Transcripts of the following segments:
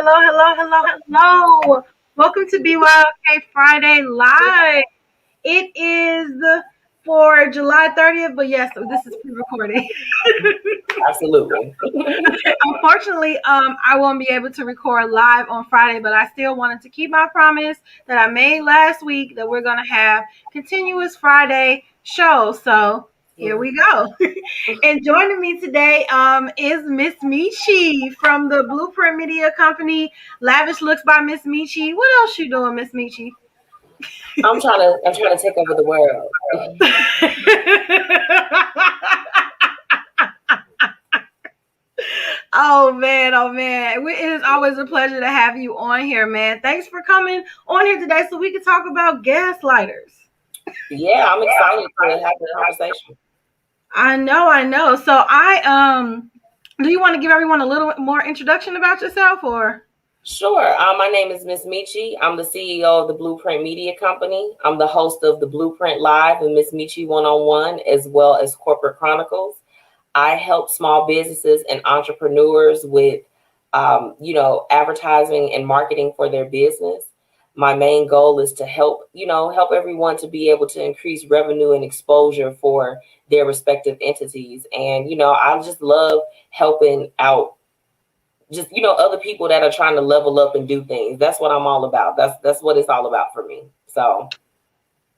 hello. Welcome to BYOK Friday Live. It is for July 30th, but yes, this is pre-recorded. Absolutely. Unfortunately, I won't be able to record live on Friday, but I still wanted to keep my promise that I made last week that we're going to have continuous Friday shows. So here we go. And joining me today is Miss Metchi from the Blueprint Media Company. Lavish Looks by Miss Metchi. What else you doing, Miss Metchi? I'm trying to take over the world. Oh man. It is always a pleasure to have you on here, man. Thanks for coming on here today so we can talk about gaslighters. Yeah, I'm excited to have the conversation. I know. So do you want to give everyone a little more introduction about yourself or? Sure. My name is Miss Metchi. I'm the CEO of the Blueprint Media Company. I'm the host of the Blueprint Live and Miss Metchi One-on-One, as well as Corporate Chronicles. I help small businesses and entrepreneurs with, advertising and marketing for their business. My main goal is to help everyone to be able to increase revenue and exposure for their respective entities. And, I just love helping out other people that are trying to level up and do things. That's what I'm all about. That's what it's all about for me. So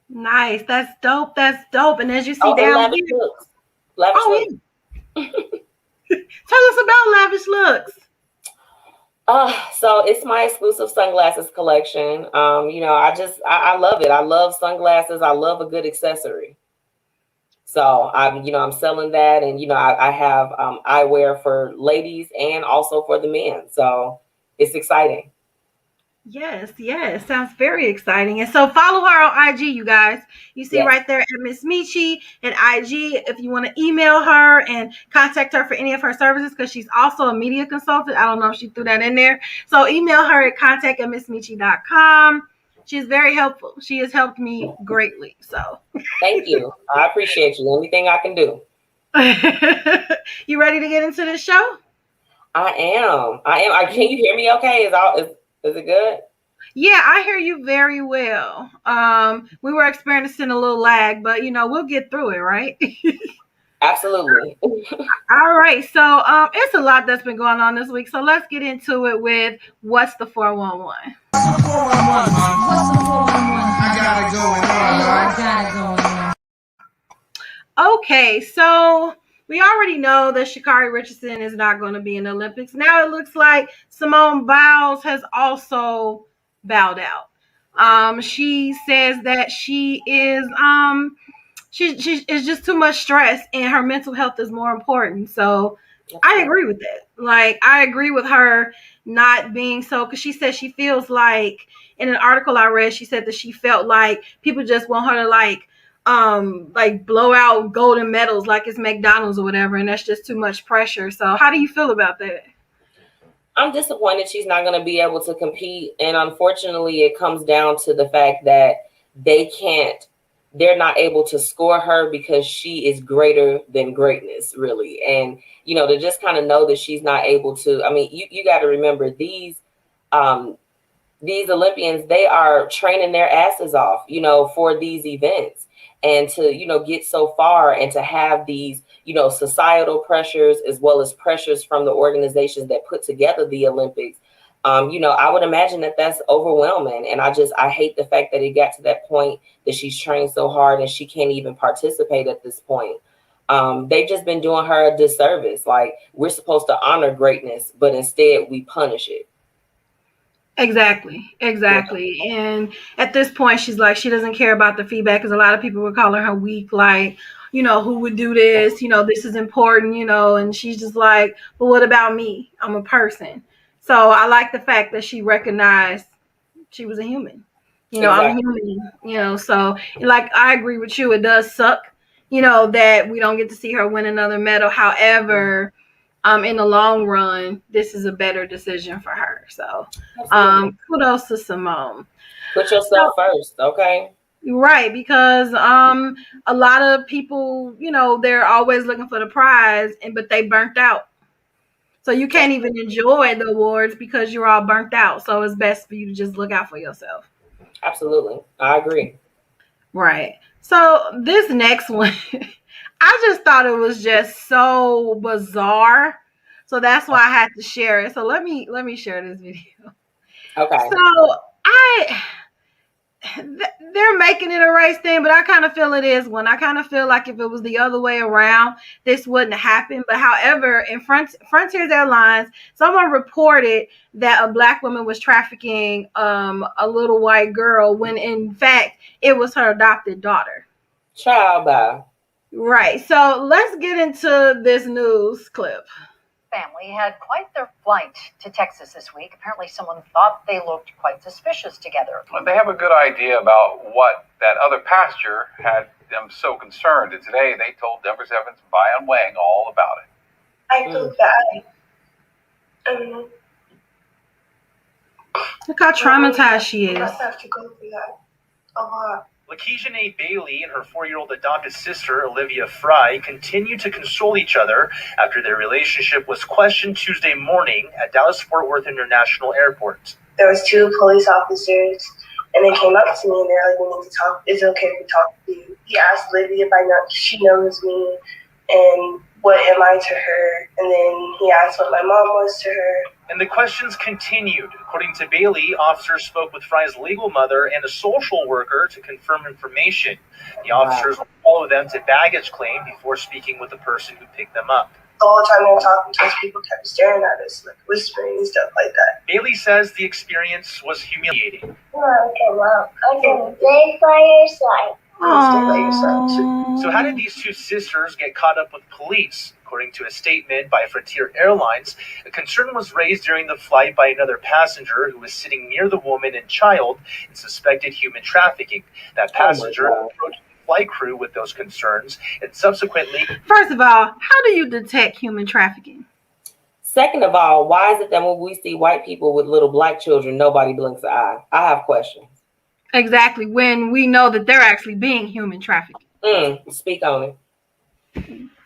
nice. That's dope. And as you see down Lavish here, looks. Lavish looks. Yeah. Tell us about Lavish Looks. So it's my exclusive sunglasses collection. I love it. I love sunglasses. I love a good accessory. So I'm selling that, and I have eyewear for ladies and also for the men. So it's exciting. Yes. Sounds very exciting. And so follow her on IG, you guys. You see right there at Miss Metchi at IG if you want to email her and contact her for any of her services, because she's also a media consultant. I don't know if she threw that in there. So email her at contact@missmetchi.com. She's very helpful. She has helped me greatly. So thank you. I appreciate you. Anything I can do. You ready to get into this show? I am. Can you hear me okay? Is it good? Yeah, I hear you very well. We were experiencing a little lag, but we'll get through it, right? Absolutely. All right. So it's a lot that's been going on this week. So let's get into it with what's the 411? What's the 411? What's the 411? I got it going on. Okay, so we already know that Sha'Carri Richardson is not going to be in the Olympics. Now it looks like Simone Biles has also bowed out. She says that she is it's just too much stress and her mental health is more important. So I agree with that. Like, I agree with her not being so, because she said she feels like, in an article I read, she said that she felt like people just want her to like blow out golden medals like it's McDonald's or whatever, and that's just too much pressure. So how do you feel about that? I'm disappointed she's not going to be able to compete, and unfortunately it comes down to the fact that they're not able to score her because she is greater than greatness, really. And to just kind of know that she's not able to, I mean, you got to remember these Olympians, they are training their asses off, for these events. And to, get so far and to have these, societal pressures as well as pressures from the organizations that put together the Olympics, I would imagine that that's overwhelming. And I hate the fact that it got to that point that she's trained so hard and she can't even participate at this point. They've just been doing her a disservice. Like, we're supposed to honor greatness, but instead we punish it. Exactly. And at this point, she's like, she doesn't care about the feedback, because a lot of people were calling her weak, like, who would do this? This is important, and she's just like, but what about me? I'm a person. So I like the fact that she recognized she was a human. Exactly. I'm human, so like, I agree with you. It does suck, that we don't get to see her win another medal. However, in the long run, this is a better decision for her. So kudos to Simone. Put yourself first, okay? Right, because a lot of people, they're always looking for the prize, but they burnt out. So you can't even enjoy the awards because you're all burnt out. So it's best for you to just look out for yourself. Absolutely. I agree. Right. So this next one, I just thought it was just so bizarre. So that's why I had to share it. So let me share this video. Okay. So I they're making it a race thing, but I kind of feel it is one. I kind of feel like if it was the other way around, this wouldn't happen. But however, in Frontier Airlines, someone reported that a black woman was trafficking a little white girl when in fact it was her adopted daughter. Child by. Right. So let's get into this news clip. Family had quite their flight to Texas this week. Apparently someone thought they looked quite suspicious together. Well, they have a good idea about what that other passenger had them so concerned. And today they told Denver 7's Brian Wang all about it. I feel bad. Look how traumatized she is. I have to go through that a lot. Lakeisha Bailey and her 4-year-old adopted sister, Olivia Fry, continued to console each other after their relationship was questioned Tuesday morning at Dallas-Fort Worth International Airport. There was 2 police officers, and they came up to me, and they're like, we need to talk. Is it okay if we talk to you? He asked Olivia if she knows me, and what am I to her? And then he asked what my mom was to her. And the questions continued. According to Bailey, officers spoke with Fry's legal mother and a social worker to confirm information. The officers will follow them to baggage claim before speaking with the person who picked them up. The whole time they were talking to us, people kept staring at us, like whispering and stuff like that. Bailey says the experience was humiliating. Okay, well, I can stay by your side. So how did these 2 sisters get caught up with police? According to a statement by Frontier Airlines, a concern was raised during the flight by another passenger who was sitting near the woman and child and suspected human trafficking. That passenger approached the flight crew with those concerns and subsequently... First of all, how do you detect human trafficking? Second of all, why is it that when we see white people with little black children, nobody blinks an eye? I have questions. Exactly, when we know that they're actually being human trafficked. Speak on it.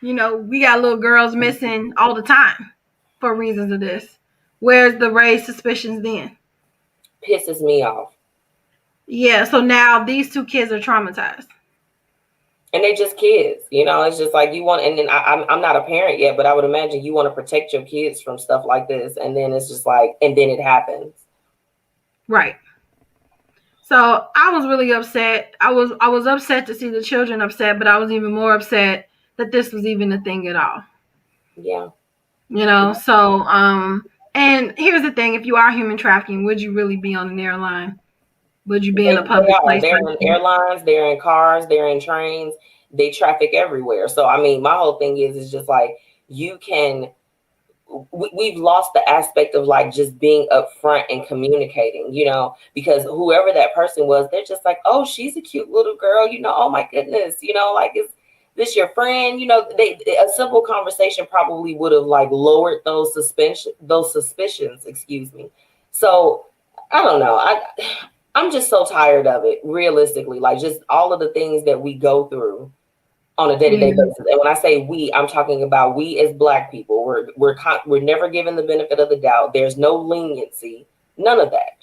You know, we got little girls missing all the time for reasons of this. Where's the raised suspicions then? Pisses me off. Yeah, so now these 2 kids are traumatized. And they just kids, you know, it's just like you want, and then I'm not a parent yet, but I would imagine you want to protect your kids from stuff like this. And then it's just like, and then it happens. Right. So I was really upset. I was upset to see the children upset, but I was even more upset that this was even a thing at all. Yeah. You know, so, and here's the thing. If you are human trafficking, would you really be on an airline? Would you be in a public place? They're in airlines, they're in cars, they're in trains, they traffic everywhere. So, I mean, my whole thing is just like, we've lost the aspect of like just being upfront and communicating, you know, because whoever that person was, they're just like, oh, she's a cute little girl, you know, oh my goodness, you know, like, is this your friend? You know, a simple conversation probably would have like lowered those suspicions, excuse me. So I don't know. I'm just so tired of it, realistically, like just all of the things that we go through on a day-to-day basis. And when I say we, I'm talking about we as Black people. We're never given the benefit of the doubt. There's no leniency, none of that.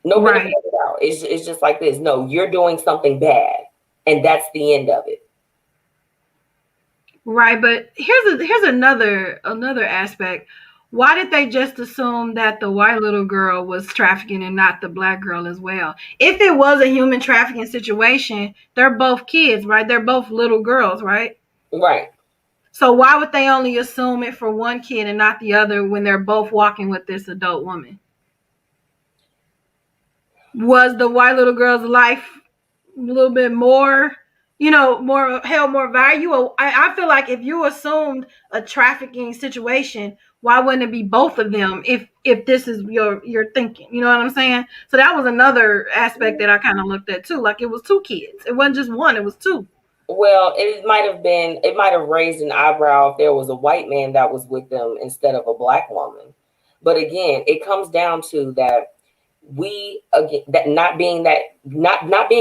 No benefit of the doubt. It's just like this. No, you're doing something bad, and that's the end of it. Right, but here's another aspect. Why did they just assume that the white little girl was trafficking and not the Black girl as well? If it was a human trafficking situation, they're both kids, right? They're both little girls, right? Right. So why would they only assume it for one kid and not the other when they're both walking with this adult woman? Was the white little girl's life a little bit more, you know, held more value? I feel like if you assumed a trafficking situation, why wouldn't it be both of them if this is your thinking? You know what I'm saying? So that was another aspect that I kind of looked at too. Like it was 2 kids. It wasn't just one, it was 2. Well, it might have raised an eyebrow if there was a white man that was with them instead of a Black woman. But again, it comes down to that we again that not being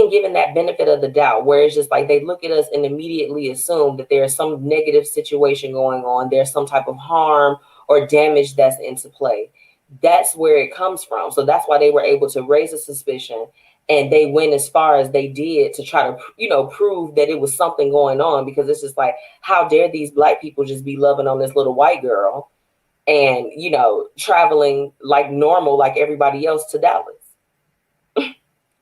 given that benefit of the doubt, where it's just like they look at us and immediately assume that there's some negative situation going on, there's some type of harm or damage that's into play. That's where it comes from. So that's why they were able to raise a suspicion, and they went as far as they did to try to, prove that it was something going on, because it's just like, how dare these black people just be loving on this little white girl and, traveling like normal, like everybody else to Dallas.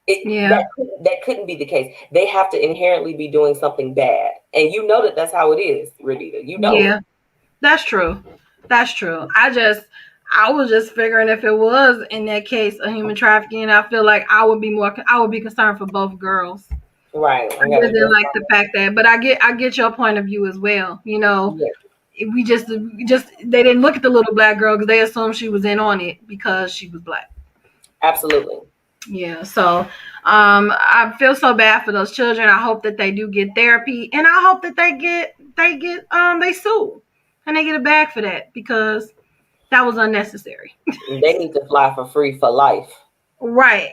That couldn't be the case. They have to inherently be doing something bad. And that's how it is, Radita. Yeah, that's true. That's true. I was just figuring if it was in that case a human trafficking, I feel like I would be concerned for both girls. Right. I didn't like the fact that, but I get your point of view as well. We just they didn't look at the little black girl because they assumed she was in on it because she was black. Absolutely. Yeah. So I feel so bad for those children. I hope that they do get therapy, and I hope that they sue and they get a bag for that, because that was unnecessary. They need to fly for free for life. Right.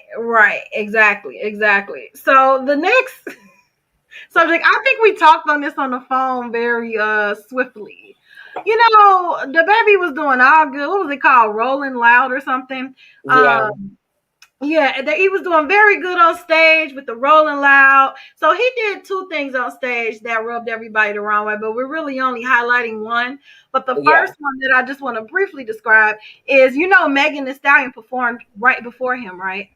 Exactly. So the next subject, I think we talked on this on the phone very swiftly. The baby was doing all good. What was it called? Rolling Loud or something? Yeah. He was doing very good on stage with the Rolling Loud. So he did two things on stage that rubbed everybody the wrong way, but we're really only highlighting one. But the first one that I just want to briefly describe is, Megan Thee Stallion performed right before him, right?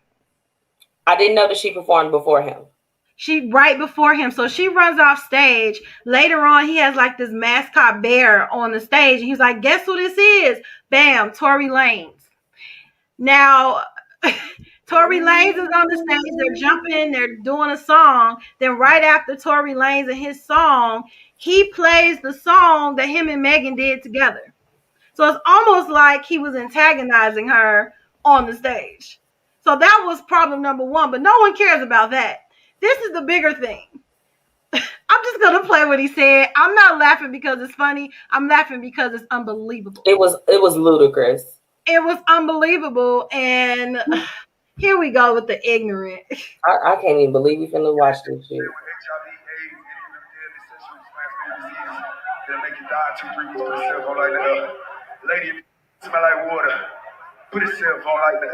I didn't know that she performed before him. Right before him. So she runs off stage. Later on, he has like this mascot bear on the stage. And he's like, guess who this is? Bam, Tory Lanez. Now, Tory Lanez is on the stage. They're jumping. They're doing a song. Then right after Tory Lanez and his song, he plays the song that him and Megan did together. So it's almost like he was antagonizing her on the stage. So that was problem number one. But no one cares about that. This is the bigger thing. I'm just going to play what he said. I'm not laughing because it's funny. I'm laughing because it's unbelievable. It was ludicrous. It was unbelievable. And here we go with the ignorant. I can't even believe we finna watch this shit. They'll make you die 2-3 weeks. Put a cell phone like that. Lady, if you smell like water, put a cell phone like that.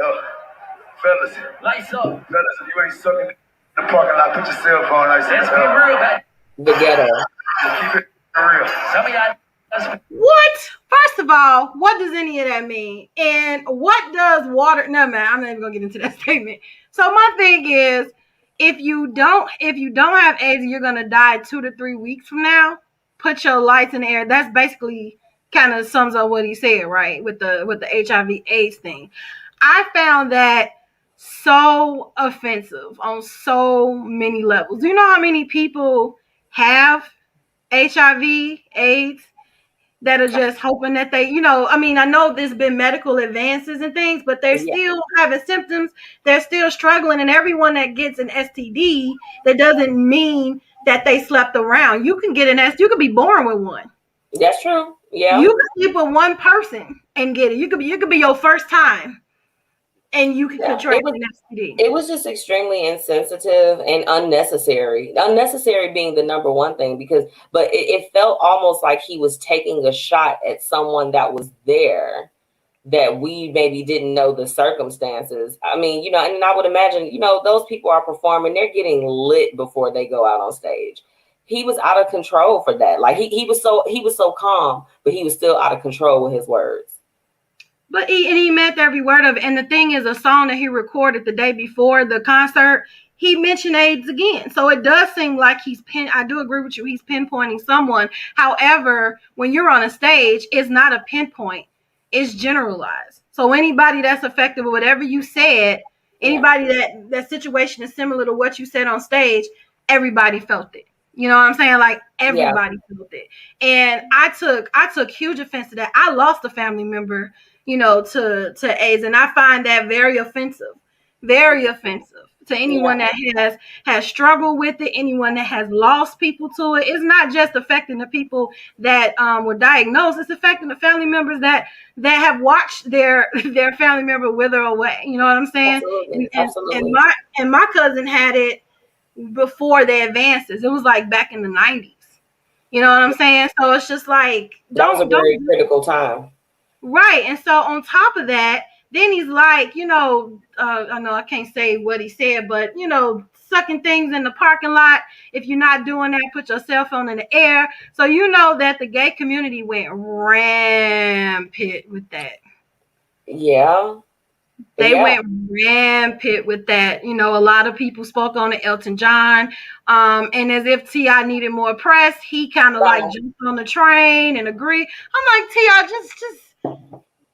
Fellas, lights up. Fellas, if you ain't sucking in the parking lot, put your cell phone like that. Let's be real, man. The ghetto. Keep it real. Some of y'all. What? First of all, what does any of that mean? And what does water? No, man, I'm not even gonna get into that statement. So my thing is, if you don't have AIDS and you're gonna die 2 to 3 weeks from now, put your lights in the air. That's basically kind of sums up what he said, right? With the HIV/AIDS thing. I found that so offensive on so many levels. Do you know how many people have HIV/AIDS that are just hoping that they, I know there's been medical advances and things, but they're still having symptoms. They're still struggling. And everyone that gets an STD, that doesn't mean that they slept around. You can get an STD. You could be born with one. That's true. Yeah. You can sleep with one person and get it. You could be your first time. And you can contract an STD. It was just extremely insensitive and unnecessary. Unnecessary being the number one thing, but it felt almost like he was taking a shot at someone that was there that we maybe didn't know the circumstances. I mean, and I would imagine, those people are performing, they're getting lit before they go out on stage. He was out of control for that. Like he was so calm, but he was still out of control with his words. But he meant every word of it. And the thing is, a song that he recorded the day before the concert, he mentioned AIDS again. So it does seem like I do agree with you, he's pinpointing someone. However, when you're on a stage, it's not a pinpoint. It's generalized. So anybody that's affected with whatever you said, anybody that situation is similar to what you said on stage, everybody felt it. You know what I'm saying? Like everybody felt it. And I took huge offense to that. I lost a family member, to AIDS. And I find that very offensive. Very offensive. to anyone that has struggled with it, anyone that has lost people to it. It's not just affecting the people that were diagnosed. It's affecting the family members that have watched their family member wither away. You know what I'm saying? Absolutely. And my cousin had it before the advances. It was like back in the 90s. You know what I'm saying? So it's just like that was a very critical time. Right. And so on top of that, then he's like, I know I can't say what he said, but sucking things in the parking lot. If you're not doing that, put your cell phone in the air. So you know that the gay community went rampant with that. Yeah. They went rampant with that. A lot of people spoke on it, Elton John. And as if T.I. needed more press, he kind of like jumped on the train and agreed. I'm like, T.I., just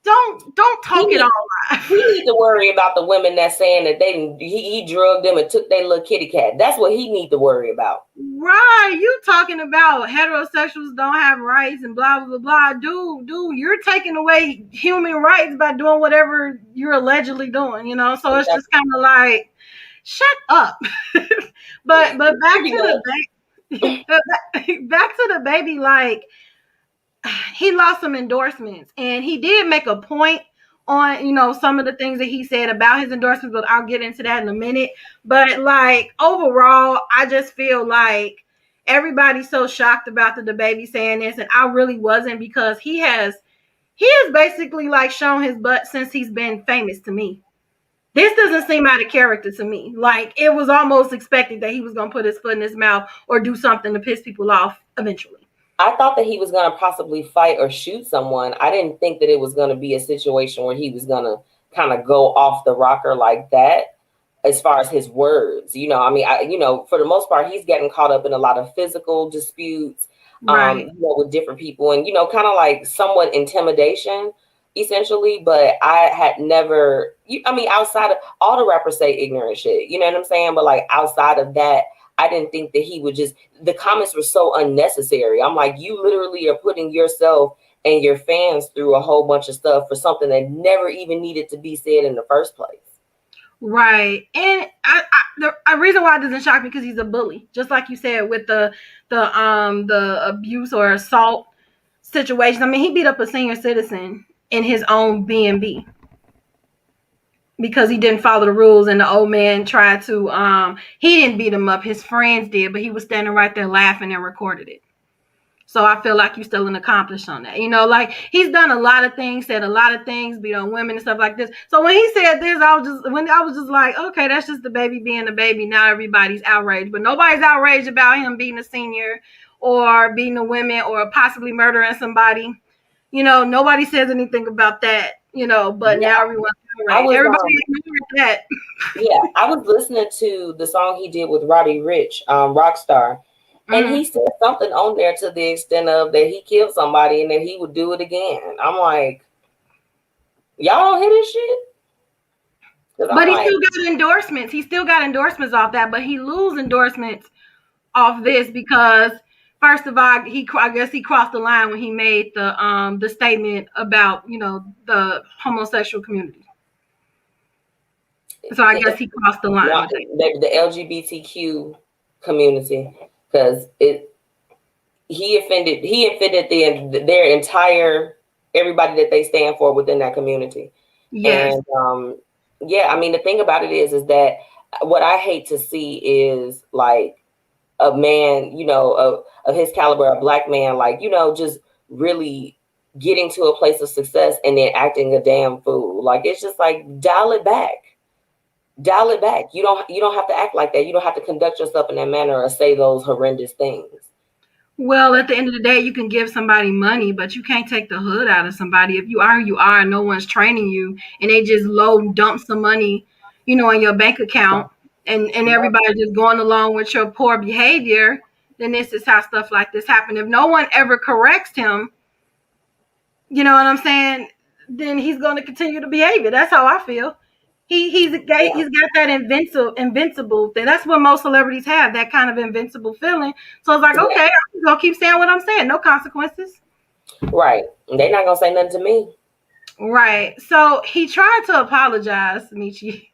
don't talk it all out. He need to worry about the women that's saying that he drugged them and took their little kitty cat. That's what he need to worry about. Right. You talking about heterosexuals don't have rights and blah, blah, blah. Dude, you're taking away human rights by doing whatever you're allegedly doing, So it's just kind of like, shut up. but back to the baby, like, he lost some endorsements, and he did make a point on some of the things that he said about his endorsements, but I'll get into that in a minute. But like overall, I just feel like everybody's so shocked about the baby saying this, and I really wasn't, because he has basically like shown his butt since he's been famous to me. This doesn't seem out of character to me. Like, it was almost expected that he was going to put his foot in his mouth or do something to piss people off eventually. I thought that he was going to possibly fight or shoot someone. I didn't think that it was going to be a situation where he was going to kind of go off the rocker like that as far as his words. For the most part, he's getting caught up in a lot of physical disputes, right. With different people, and, kind of like somewhat intimidation, essentially. But I had never, outside of all the rappers say ignorant shit, you know what I'm saying? But like outside of that, I didn't think that he would the comments were so unnecessary. I'm like, you literally are putting yourself and your fans through a whole bunch of stuff for something that never even needed to be said in the first place. Right. And the reason why it doesn't shock me, because he's a bully, just like you said with the abuse or assault situation. I mean, he beat up a senior citizen in his own B&B. Because he didn't follow the rules, and the old man tried to he didn't beat him up, his friends did, but he was standing right there laughing and recorded it. So I feel like he's still an accomplice on that. Like, he's done a lot of things, said a lot of things, beat on women and stuff like this. So when he said this, I was just like, okay, that's just the baby being a baby. Now everybody's outraged, but nobody's outraged about him being a senior or beating a women or possibly murdering somebody. Nobody says anything about that. But now everyone's everybody ignored that. Yeah, I was listening to the song he did with Roddy Ricch, Rockstar, and he said something on there to the extent of that he killed somebody and that he would do it again. I'm like, y'all don't hear this shit? But he still got endorsements. He still got endorsements off that, but he lose endorsements off this because, first of all, I guess he crossed the line when he made the statement about the homosexual community. So I guess he crossed the line. The LGBTQ community, because he offended their entire everybody that they stand for within that community. Yes. And the thing about it is that what I hate to see is like a man, of his caliber, a black man, like, just really getting to a place of success and then acting a damn fool. Like, it's just like, dial it back. You don't have to act like that. You don't have to conduct yourself in that manner or say those horrendous things. Well, at the end of the day, you can give somebody money, but you can't take the hood out of somebody. If you are who you are and no one's training you, and they just dump some money, in your bank account, and everybody just going along with your poor behavior, then this is how stuff like this happen. If no one ever corrects him, you know what I'm saying, then he's going to continue to behave it. That's how I feel. He's got that invincible thing. That's what most celebrities have, that kind of invincible feeling. So it's like, okay, I'm going to keep saying what I'm saying. No consequences. Right. They're not going to say nothing to me. Right. So he tried to apologize, Metchi.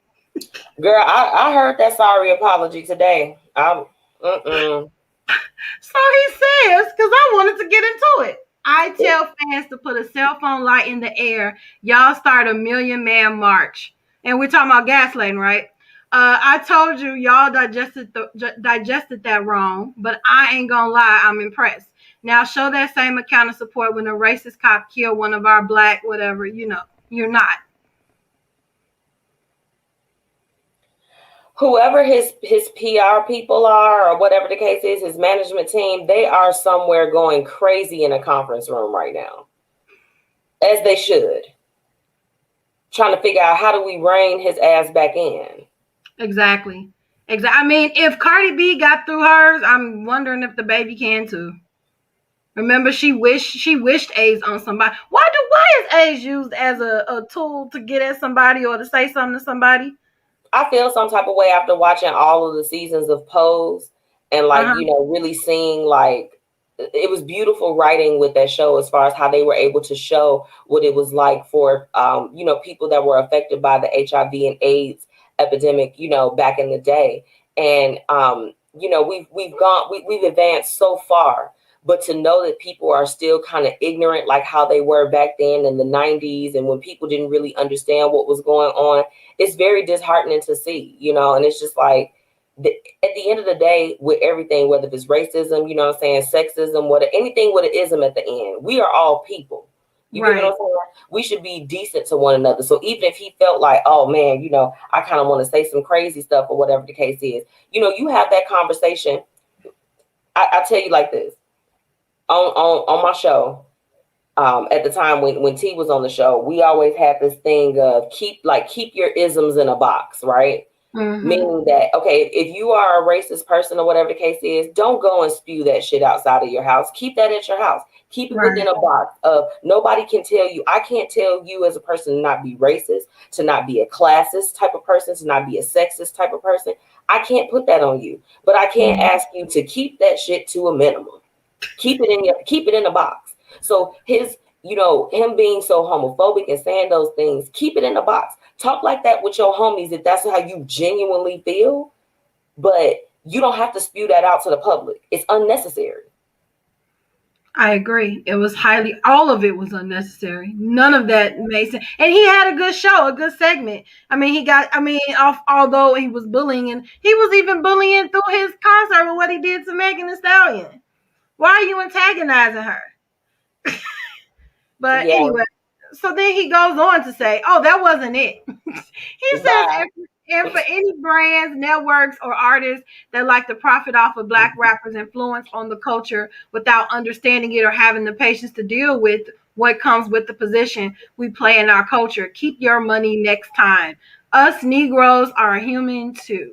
Girl, I heard that sorry apology today. So he says, because I wanted to get into it. I tell fans to put a cell phone light in the air. Y'all start a Million Man March. And we're talking about gaslighting, right? I told you y'all digested that wrong, but I ain't gonna lie, I'm impressed. Now show that same account of support when a racist cop killed one of our black whatever, you're not. Whoever his PR people are, or whatever the case is, his management team, they are somewhere going crazy in a conference room right now, as they should, trying to figure out how do we rein his ass back in. Exactly. I mean, if Cardi B got through hers, I'm wondering if the baby can too. Remember, she wished AIDS on somebody. Why is AIDS used as a tool to get at somebody or to say something to somebody? I feel some type of way after watching all of the seasons of Pose and really seeing it was beautiful writing with that show as far as how they were able to show what it was like for people that were affected by the HIV and AIDS epidemic, back in the day. And we've advanced so far. But to know that people are still kind of ignorant, like how they were back then in the 90s, and when people didn't really understand what was going on, it's very disheartening to see, and it's just like, at the end of the day, with everything, whether it's racism, sexism, anything with an ism at the end, we are all people. You get what I'm saying? We should be decent to one another. So even if he felt like, oh man, I kind of want to say some crazy stuff or whatever the case is, you have that conversation. I tell you like this. On my show, at the time when T was on the show, we always had this thing of keep your isms in a box, right? Mm-hmm. Meaning that, okay, if you are a racist person or whatever the case is, don't go and spew that shit outside of your house. Keep that at your house. Keep it within a box of nobody can tell you. I can't tell you as a person to not be racist, to not be a classist type of person, to not be a sexist type of person. I can't put that on you, but I can ask you to keep that shit to a minimum. Keep it in a box. So him being so homophobic and saying those things, keep it in a box. Talk like that with your homies if that's how you genuinely feel, but you don't have to spew that out to the public. It's unnecessary. I agree. All of it was unnecessary. None of that made sense. And he had a good show, a good segment. I mean, although he was bullying, and he was even bullying through his concert with what he did to Megan Thee Stallion. Why are you antagonizing her? But anyway, so then he goes on to say, oh, that wasn't it. He says, and for any brands, networks, or artists that like to profit off of Black rappers' influence on the culture without understanding it or having the patience to deal with what comes with the position we play in our culture, keep your money next time. Us Negroes are human too.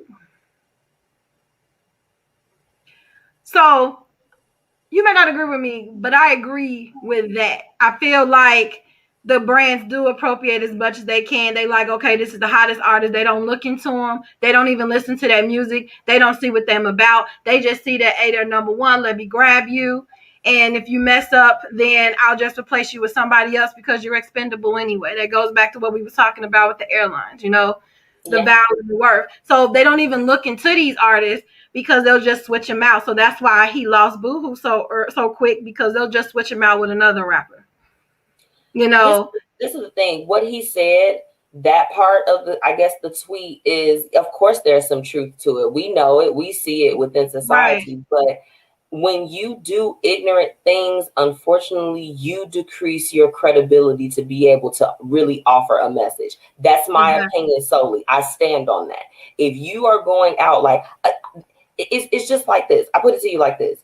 So you may not agree with me, but I agree with that. I feel like the brands do appropriate as much as they can. They like, okay, this is the hottest artist. They don't look into them. They don't even listen to their music. They don't see what they're about. They just see that, hey, they're number one. Let me grab you. And if you mess up, then I'll just replace you with somebody else because you're expendable anyway. That goes back to what we were talking about with the airlines, the value and the worth. So they don't even look into these artists because they'll just switch him out. So that's why he lost Boohoo so quick, because they'll just switch him out with another rapper. This is the thing. What he said, that part of the tweet is, of course, there's some truth to it. We know it. We see it within society. Right. But when you do ignorant things, unfortunately, you decrease your credibility to be able to really offer a message. That's my opinion solely. I stand on that. If you are going out it's just like this. I put it to you like this.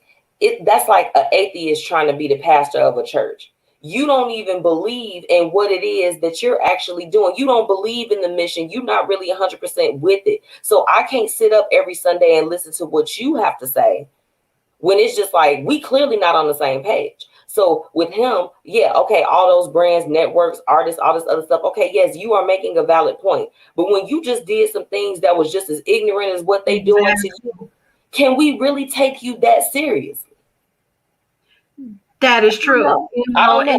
That's like an atheist trying to be the pastor of a church. You don't even believe in what it is that you're actually doing. You don't believe in the mission. You're not really 100% with it. So I can't sit up every Sunday and listen to what you have to say when it's just like, we clearly not on the same page. So with him, okay, all those brands, networks, artists, all this other stuff. Okay, yes, you are making a valid point. But when you just did some things that was just as ignorant as what they doing to you, can we really take you that seriously? That is true. I don't know.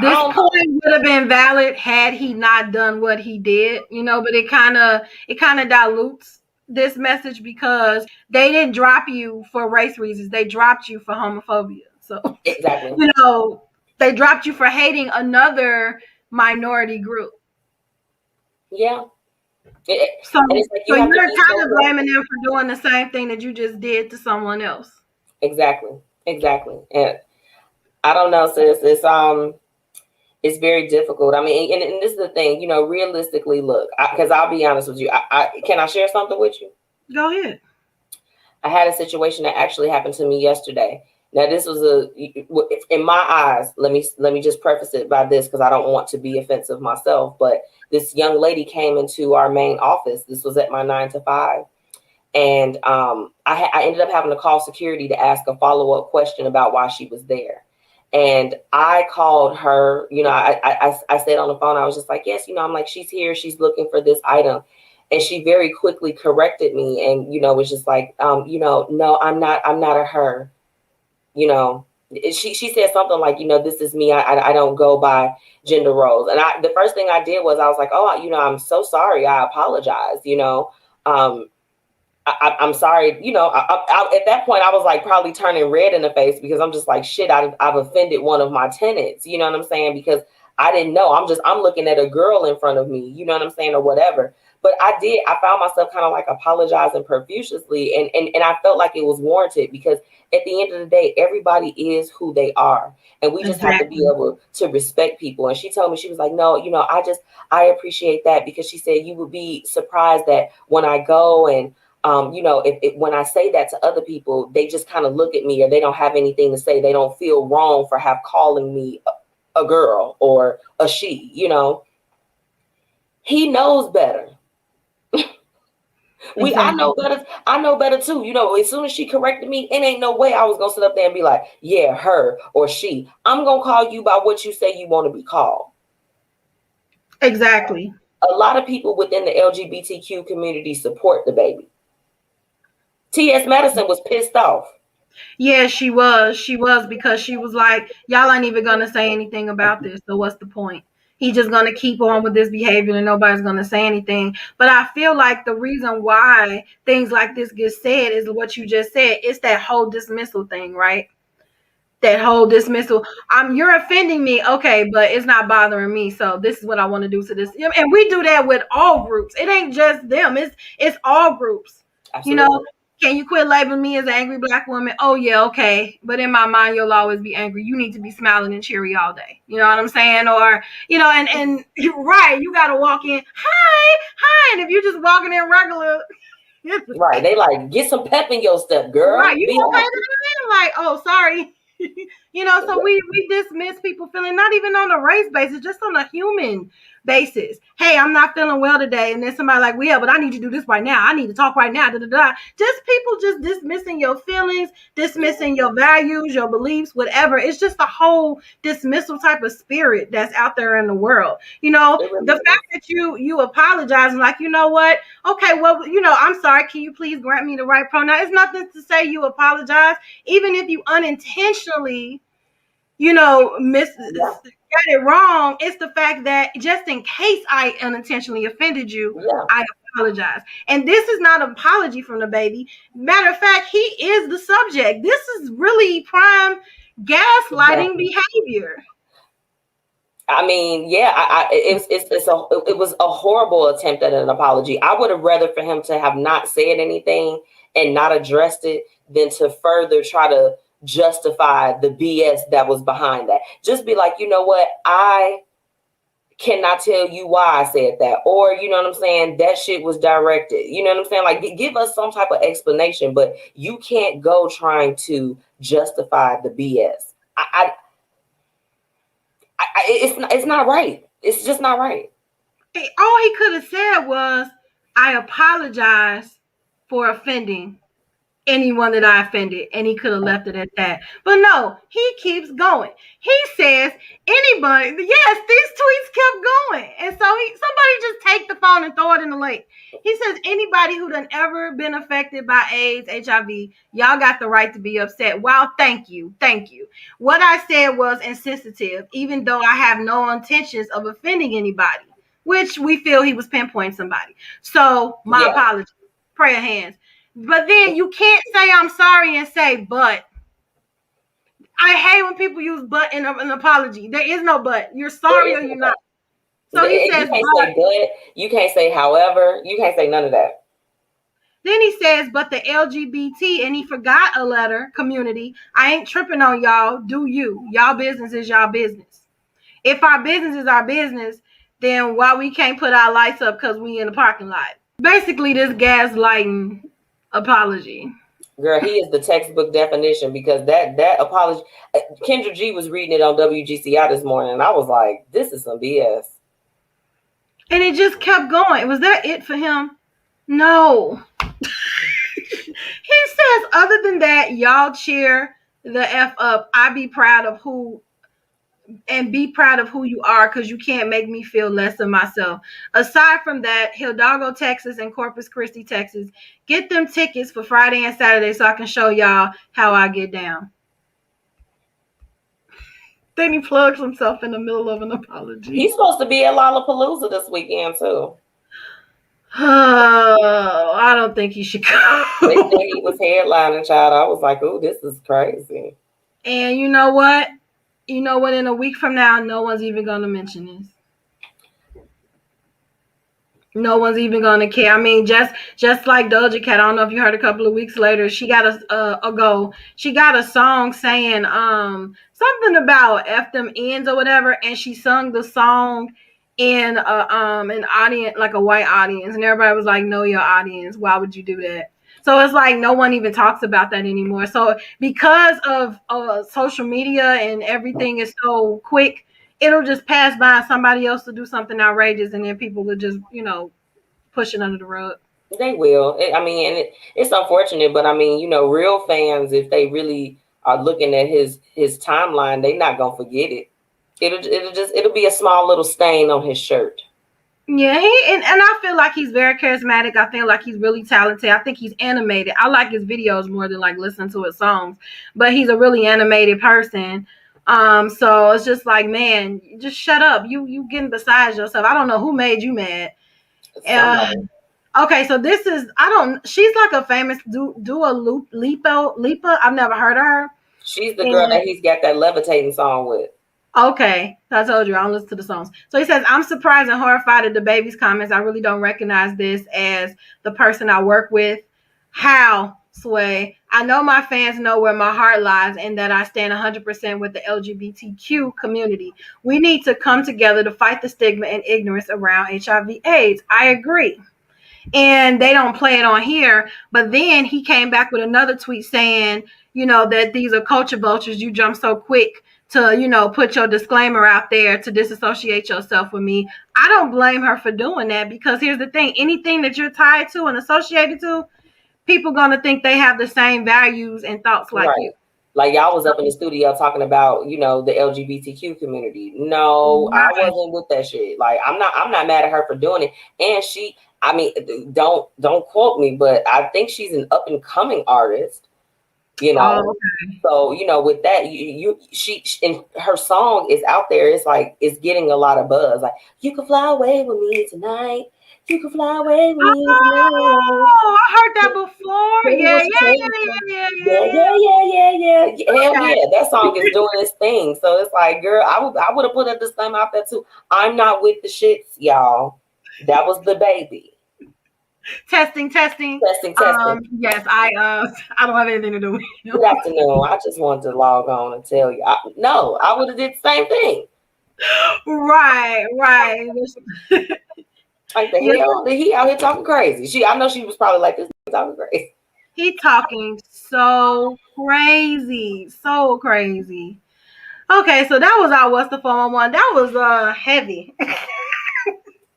This point would have been valid had he not done what he did, but it kind of dilutes this message because they didn't drop you for race reasons. They dropped you for homophobia. So exactly, they dropped you for hating another minority group. Yeah. So like you're kind of blaming them for doing the same thing that you just did to someone else. Exactly. And I don't know, sis. It's very difficult. I mean, and this is the thing, realistically, look, because I'll be honest with you. Can I share something with you? Go ahead. I had a situation that actually happened to me yesterday. Now, this was in my eyes, let me just preface it by this because I don't want to be offensive myself, but this young lady came into our main office. This was at my 9 to 5. And I ended up having to call security to ask a follow-up question about why she was there. And I called her, I said on the phone, I was just like, yes, I'm like, she's here. She's looking for this item. And she very quickly corrected me and, was just like, no, I'm not a her. She said something like, this is me. I don't go by gender roles. And the first thing I did was I was like, oh, I'm so sorry. I apologize. I'm sorry. At that point, I was like probably turning red in the face because I'm just like, shit, I've offended one of my tenants. You know what I'm saying? Because I didn't know. I'm looking at a girl in front of me, you know what I'm saying, or whatever. But I found myself kind of like apologizing profusely. And I felt like it was warranted because at the end of the day, everybody is who they are. And we just have to be able to respect people. And she told me, she was like, no, I appreciate that because she said you would be surprised that when I go and when I say that to other people, they just kind of look at me or they don't have anything to say. They don't feel wrong for calling me a girl or a she, He knows better. I know better. I know better too. As soon as she corrected me, it ain't no way I was going to sit up there and be like, yeah, her or she. I'm going to call you by what you say you want to be called. Exactly. A lot of people within the LGBTQ community support the baby. T.S. Madison was pissed off. Yeah, she was because she was like, y'all ain't even going to say anything about this. So what's the point? He's just going to keep on with this behavior and nobody's going to say anything. But I feel like the reason why things like this get said is what you just said. It's that whole dismissal thing, right? That whole dismissal. You're offending me. Okay, but it's not bothering me. So this is what I want to do to this. And we do that with all groups. It ain't just them. It's all groups. Absolutely. Can you quit labeling me as an angry Black woman? Oh, yeah, okay. But in my mind, you'll always be angry. You need to be smiling and cheery all day. You know what I'm saying? Or, and right, you got to walk in, hi. And if you're just walking in regular. Right. They like, get some pep in your step, girl. Right. You okay? Like, oh, sorry. So we dismiss people feeling not even on a race basis, just on a human basis. Hey, I'm not feeling well today. And then somebody like, well, yeah, but I need to do this right now. I need to talk right now. Just people just dismissing your feelings, dismissing your values, your beliefs, whatever. It's just a whole dismissal type of spirit that's out there in the world. The fact that you apologize and like, you know what? Okay, well, I'm sorry. Can you please grant me the right pronoun? It's nothing to say you apologize. Even if you unintentionally, got it wrong, it's the fact that just in case I unintentionally offended you, I apologize. And this is not an apology from the baby. Matter of fact, he is the subject. This is really prime gaslighting behavior. I mean, yeah, it was a horrible attempt at an apology. I would have rather for him to have not said anything and not addressed it than to further try to justify the BS that was behind that. Just be like, you know what? I cannot tell you why I said that. Or, you know what I'm saying? That shit was directed. You know what I'm saying? Like, give us some type of explanation, but you can't go trying to justify the BS. It's not right. It's just not right. All he could have said was, I apologize for offending anyone that I offended, and he could have left it at that. But no, he keeps going. He says anybody. Yes, these tweets kept going, and so somebody just take the phone and throw it in the lake. He says anybody who done ever been affected by AIDS, HIV, y'all got the right to be upset. Wow, thank you. What I said was insensitive, even though I have no intentions of offending anybody, which we feel he was pinpointing somebody. So my apology. Prayer hands. But then you can't say I'm sorry and say but. I hate when people use but in an apology. There is no but. You're sorry or you're not. So he says, you can't say but, you can't say however, you can't say none of that. Then he says, but the LGBT, and he forgot a letter, community. I ain't tripping on y'all. Do you? Y'all business is y'all business. If our business is our business, then why we can't put our lights up because we in the parking lot? Basically, this gaslighting apology. Girl, he is the textbook definition, because that apology. Kendra G was reading it on WGCI this morning, and I was like, this is some BS. And it just kept going. Was that it for him? No. He says, other than that, y'all cheer the F up. I be proud of who you are, because you can't make me feel less of myself. Aside from that, Hidalgo, Texas and Corpus Christi, Texas, get them tickets for Friday and Saturday so I can show y'all how I get down. Then he plugs himself in the middle of an apology. He's supposed to be at Lollapalooza this weekend too. Oh, I don't think he should go. They said he was headlining, child. I was like, oh, this is crazy. And you know what? In a week from now, no one's even going to mention this. No one's even going to care. I mean, just like Doja Cat, I don't know if you heard a couple of weeks later, she got she got a song saying something about F them ends or whatever, and she sung the song in an audience, like a white audience, and everybody was like, know your audience. Why would you do that? So it's like no one even talks about that anymore. So because of social media and everything is so quick, it'll just pass by somebody else to do something outrageous, and then people will just, push it under the rug. They will. It's unfortunate, but real fans, if they really are looking at his timeline, they're not gonna forget it. It'll be a small little stain on his shirt. Yeah, and I feel like he's very charismatic. I feel like he's really talented. I think he's animated. I like his videos more than like listening to his songs, but he's a really animated person. So it's just like, man, just shut up. You getting beside yourself. I don't know who made you mad. Okay, so this is she's like a famous Dua Lipa. I've never heard of her. She's the girl that he's got that levitating song with. Okay, I told you I don't listen to the songs. So he says, I'm surprised and horrified at the baby's comments. I really don't recognize this as the person I work with. How, Sway? I know my fans know where my heart lies and that I stand 100% with the LGBTQ community. We need to come together to fight the stigma and ignorance around HIV/AIDS. I agree. And they don't play it on here. But then he came back with another tweet saying, that these are culture vultures. You jump so quick to, put your disclaimer out there to disassociate yourself with me. I don't blame her for doing that, because here's the thing. Anything that you're tied to and associated to, people going to think they have the same values and thoughts like you. Like y'all was up in the studio talking about, the LGBTQ community. No, right. I wasn't with that shit. Like, I'm not mad at her for doing it. And don't quote me, but I think she's an up and coming artist. So with that, she and her song is out there. It's like it's getting a lot of buzz. Like, you can fly away with me tonight. You can fly away with me tonight. Oh, I heard that before. Yeah. Hell yeah, that song is doing its thing. So it's like, girl, I would have put a disclaimer out there too. I'm not with the shits, y'all. That was the baby. Testing. Yes, I don't have anything to do with it. Good afternoon. I just wanted to log on and tell you. I would have did the same thing. Right. Like the hell, he out here talking crazy. I know she was probably like this talking crazy. He talking so crazy. Okay, so that was our What's the 411. That was heavy.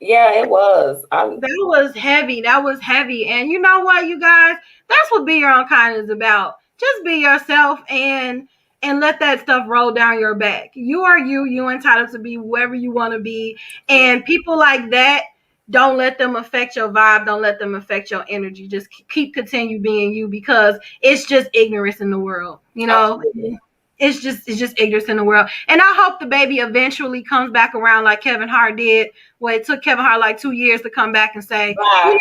Yeah, it was. That was heavy. That was heavy. And you know what, you guys? That's what Be Your Own Kind is about. Just be yourself and let that stuff roll down your back. You are you. You entitled to be whoever you want to be. And people like that, don't let them affect your vibe. Don't let them affect your energy. Just continue being you, because it's just ignorance in the world. You know, Absolutely. it's just ignorance in the world. And I hope the baby eventually comes back around like Kevin Hart did. Well, it took Kevin Hart like 2 years to come back and say, you Bye.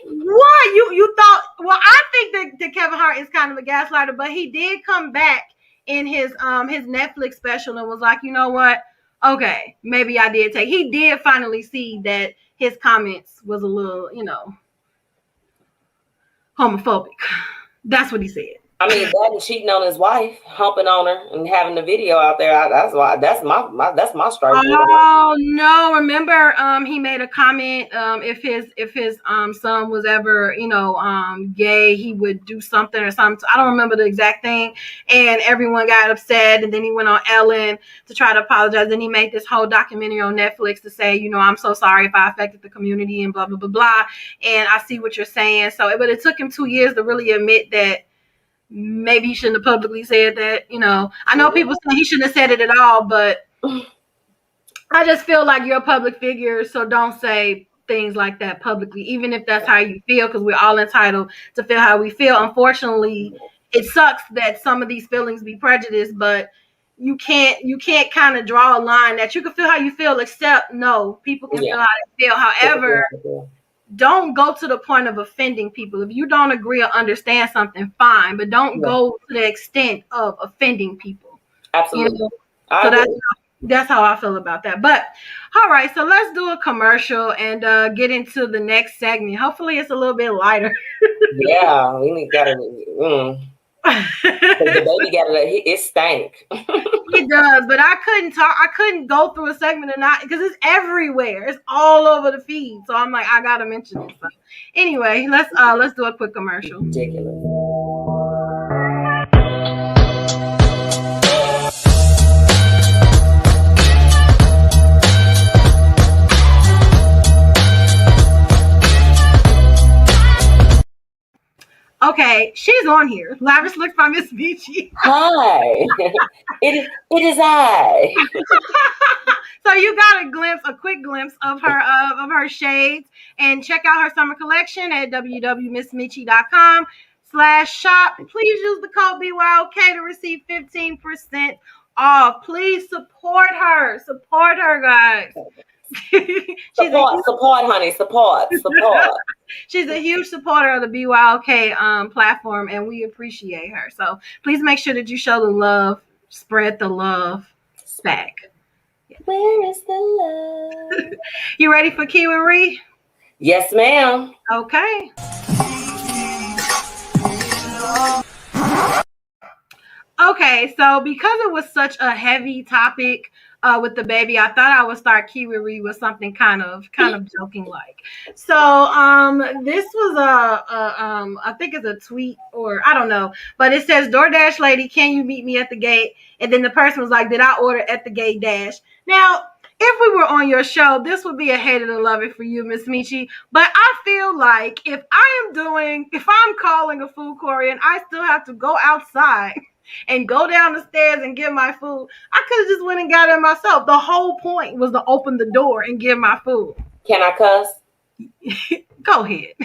know what you thought. Well, I think that Kevin Hart is kind of a gaslighter, but he did come back in his Netflix special and was like, you know what? Okay, maybe I did take. He did finally see that his comments was a little, homophobic. That's what he said. I mean, that and cheating on his wife, humping on her, and having the video out there. That's my strike. Oh no! Remember, he made a comment. If his son was ever gay, he would do something or something. I don't remember the exact thing, and everyone got upset. And then he went on Ellen to try to apologize. Then he made this whole documentary on Netflix to say, I'm so sorry if I affected the community and blah blah blah blah. And I see what you're saying. So, but it took him 2 years to really admit that. Maybe he shouldn't have publicly said that. I know people say he shouldn't have said it at all, but I just feel like you're a public figure, so don't say things like that publicly, even if that's how you feel, because we're all entitled to feel how we feel. Unfortunately, it sucks that some of these feelings be prejudiced, but you can't kind of draw a line that you can feel how you feel, except no, people can feel how they feel. However, don't go to the point of offending people. If you don't agree or understand something, fine, but don't go to the extent of offending people. Absolutely. So that's how I feel about that. But all right, so let's do a commercial and get into the next segment. Hopefully it's a little bit lighter. Yeah, we got to. The baby got it stank. It does, but I couldn't go through a segment and not, because it's everywhere. It's all over the feed. So I'm like, I gotta mention it. So anyway, let's do a quick commercial. Ridiculous. Okay, she's on here. Lavish looks by Miss Metchi. Hi. It is I. So you got a quick glimpse of her shades, and check out her summer collection at www.missmitchi.com/shop. Please use the code BYOK to receive 15% off. Please support her. Support her, guys. Support, honey. Support. She's a huge supporter of the BYOK platform, and we appreciate her. So please make sure that you show the love, spread the love back. Where is the love? You ready for Kiwi Ree? Yes, ma'am. Okay. Okay, so because it was such a heavy topic with the baby, I thought I would start Kiwi Ree with something kind of joking like. So this was I think it's a tweet, or I don't know, but it says, DoorDash lady, can you meet me at the gate? And then the person was like, did I order at the gate dash? Now, if we were on your show, this would be a hate it or love it for you, Miss Metchi. But I feel like if I'm calling a food courier and I still have to go outside and go down the stairs and get my food, I could have just went and got it myself. The whole point was to open the door and get my food. Can I cuss? Go ahead.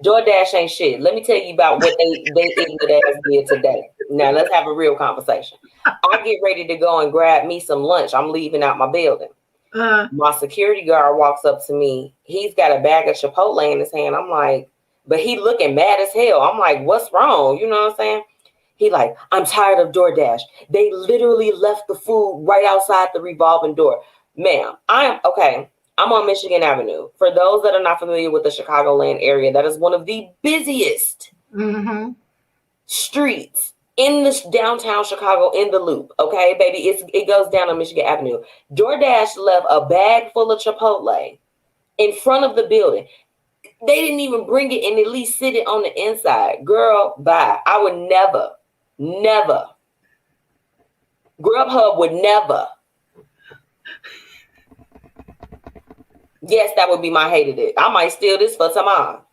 DoorDash ain't shit. Let me tell you about what they ignorant ass did today. Now let's have a real conversation. I get ready to go and grab me some lunch. I'm leaving out my building. My security guard walks up to me. He's got a bag of Chipotle in his hand. I'm like, but he looking mad as hell. I'm like, what's wrong? You know what I'm saying? He like, I'm tired of DoorDash. They literally left the food right outside the revolving door. Ma'am, I'm on Michigan Avenue. For those that are not familiar with the Chicagoland area, that is one of the busiest streets in this downtown Chicago, in the loop. Okay, baby, it goes down on Michigan Avenue. DoorDash left a bag full of Chipotle in front of the building. They didn't even bring it and at least sit it on the inside. Girl, bye. I would never. Grubhub would never. Yes, that would be my hated it. I might steal this for tomorrow.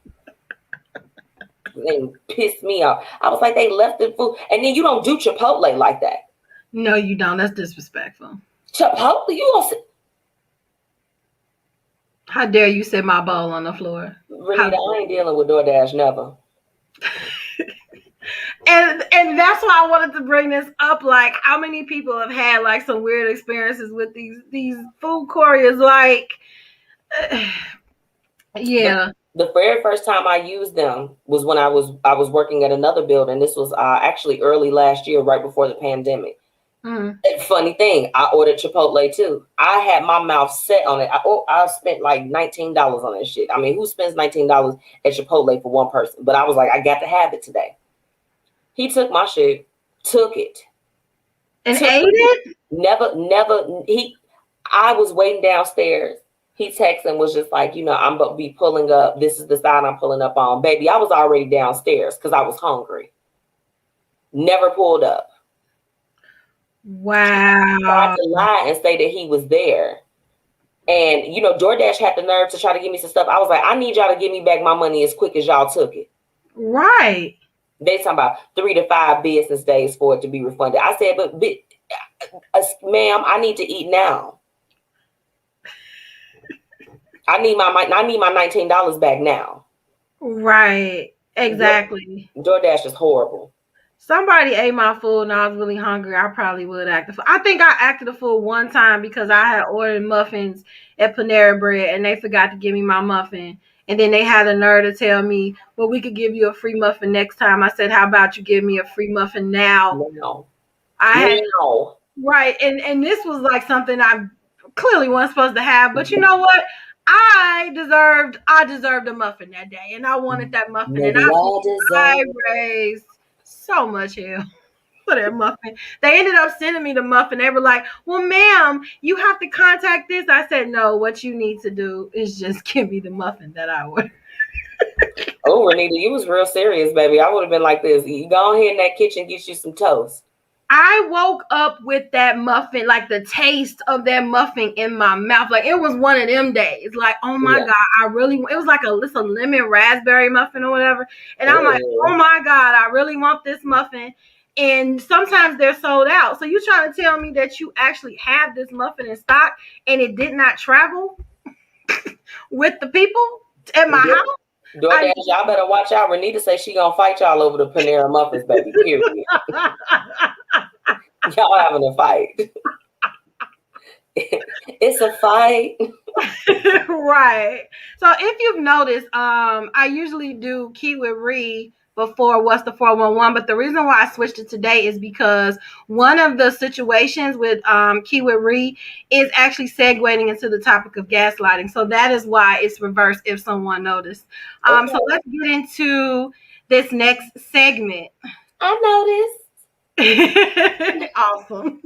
They pissed me off. I was like, they left the food. And then you don't do Chipotle like that. No, you don't. That's disrespectful. Chipotle? You don't say. How dare you set my bowl on the floor? Renita, I ain't dealing with DoorDash, never. And that's why I wanted to bring this up. Like, how many people have had like some weird experiences with these food couriers? Like, yeah. The very first time I used them was when I was working at another building. This was actually early last year, right before the pandemic. Mm. Funny thing, I ordered Chipotle too. I had my mouth set on it. I spent like $19 on that shit. I mean, who spends $19 at Chipotle for one person? But I was like, I got to have it today. He took my shit, took it. And ate it? Never. I was waiting downstairs. He texted and was just like, I'm about to be pulling up. This is the side I'm pulling up on. Baby, I was already downstairs because I was hungry. Never pulled up. Wow. Tried to lie and say that he was there. And, DoorDash had the nerve to try to give me some stuff. I was like, I need y'all to give me back my money as quick as y'all took it. Right. They talking about 3 to 5 business days for it to be refunded. I said, but ma'am, I need to eat now. I need my $19 back now. Right. Exactly. DoorDash is horrible. Somebody ate my food and I was really hungry. I probably would act the fool. I think I acted the fool one time because I had ordered muffins at Panera Bread and they forgot to give me my muffin. And then they had the nerve to tell me, well, we could give you a free muffin next time. I said, how about you give me a free muffin now? No. Right. And this was like something I clearly wasn't supposed to have. But you know what? I deserved a muffin that day. And I wanted that muffin. Maybe and I raised so much hell for that muffin. They ended up sending me the muffin. They were like, well, ma'am, you have to contact this. I said, no, what you need to do is just give me the muffin that I ordered. Oh, Renita, you was real serious, baby. I would have been like this. You go ahead in that kitchen, get you some toast. I woke up with that muffin, like the taste of that muffin in my mouth. Like it was one of them days. Like, oh my God, it was like it's a lemon raspberry muffin or whatever. And I'm like, oh my God, I really want this muffin. And sometimes they're sold out. So you trying to tell me that you actually have this muffin in stock and it did not travel with the people at my house? DoorDash, y'all better watch out. Renita say she gonna fight y'all over the Panera muffins, baby. Period. Y'all having a fight. It's a fight. Right. So if you've noticed, I usually do Key with Ree before What's the 411, but the reason why I switched it today is because one of the situations with Key with Ree is actually segueing into the topic of gaslighting. So that is why it's reversed if someone noticed. So let's get into this next segment. I noticed. Awesome.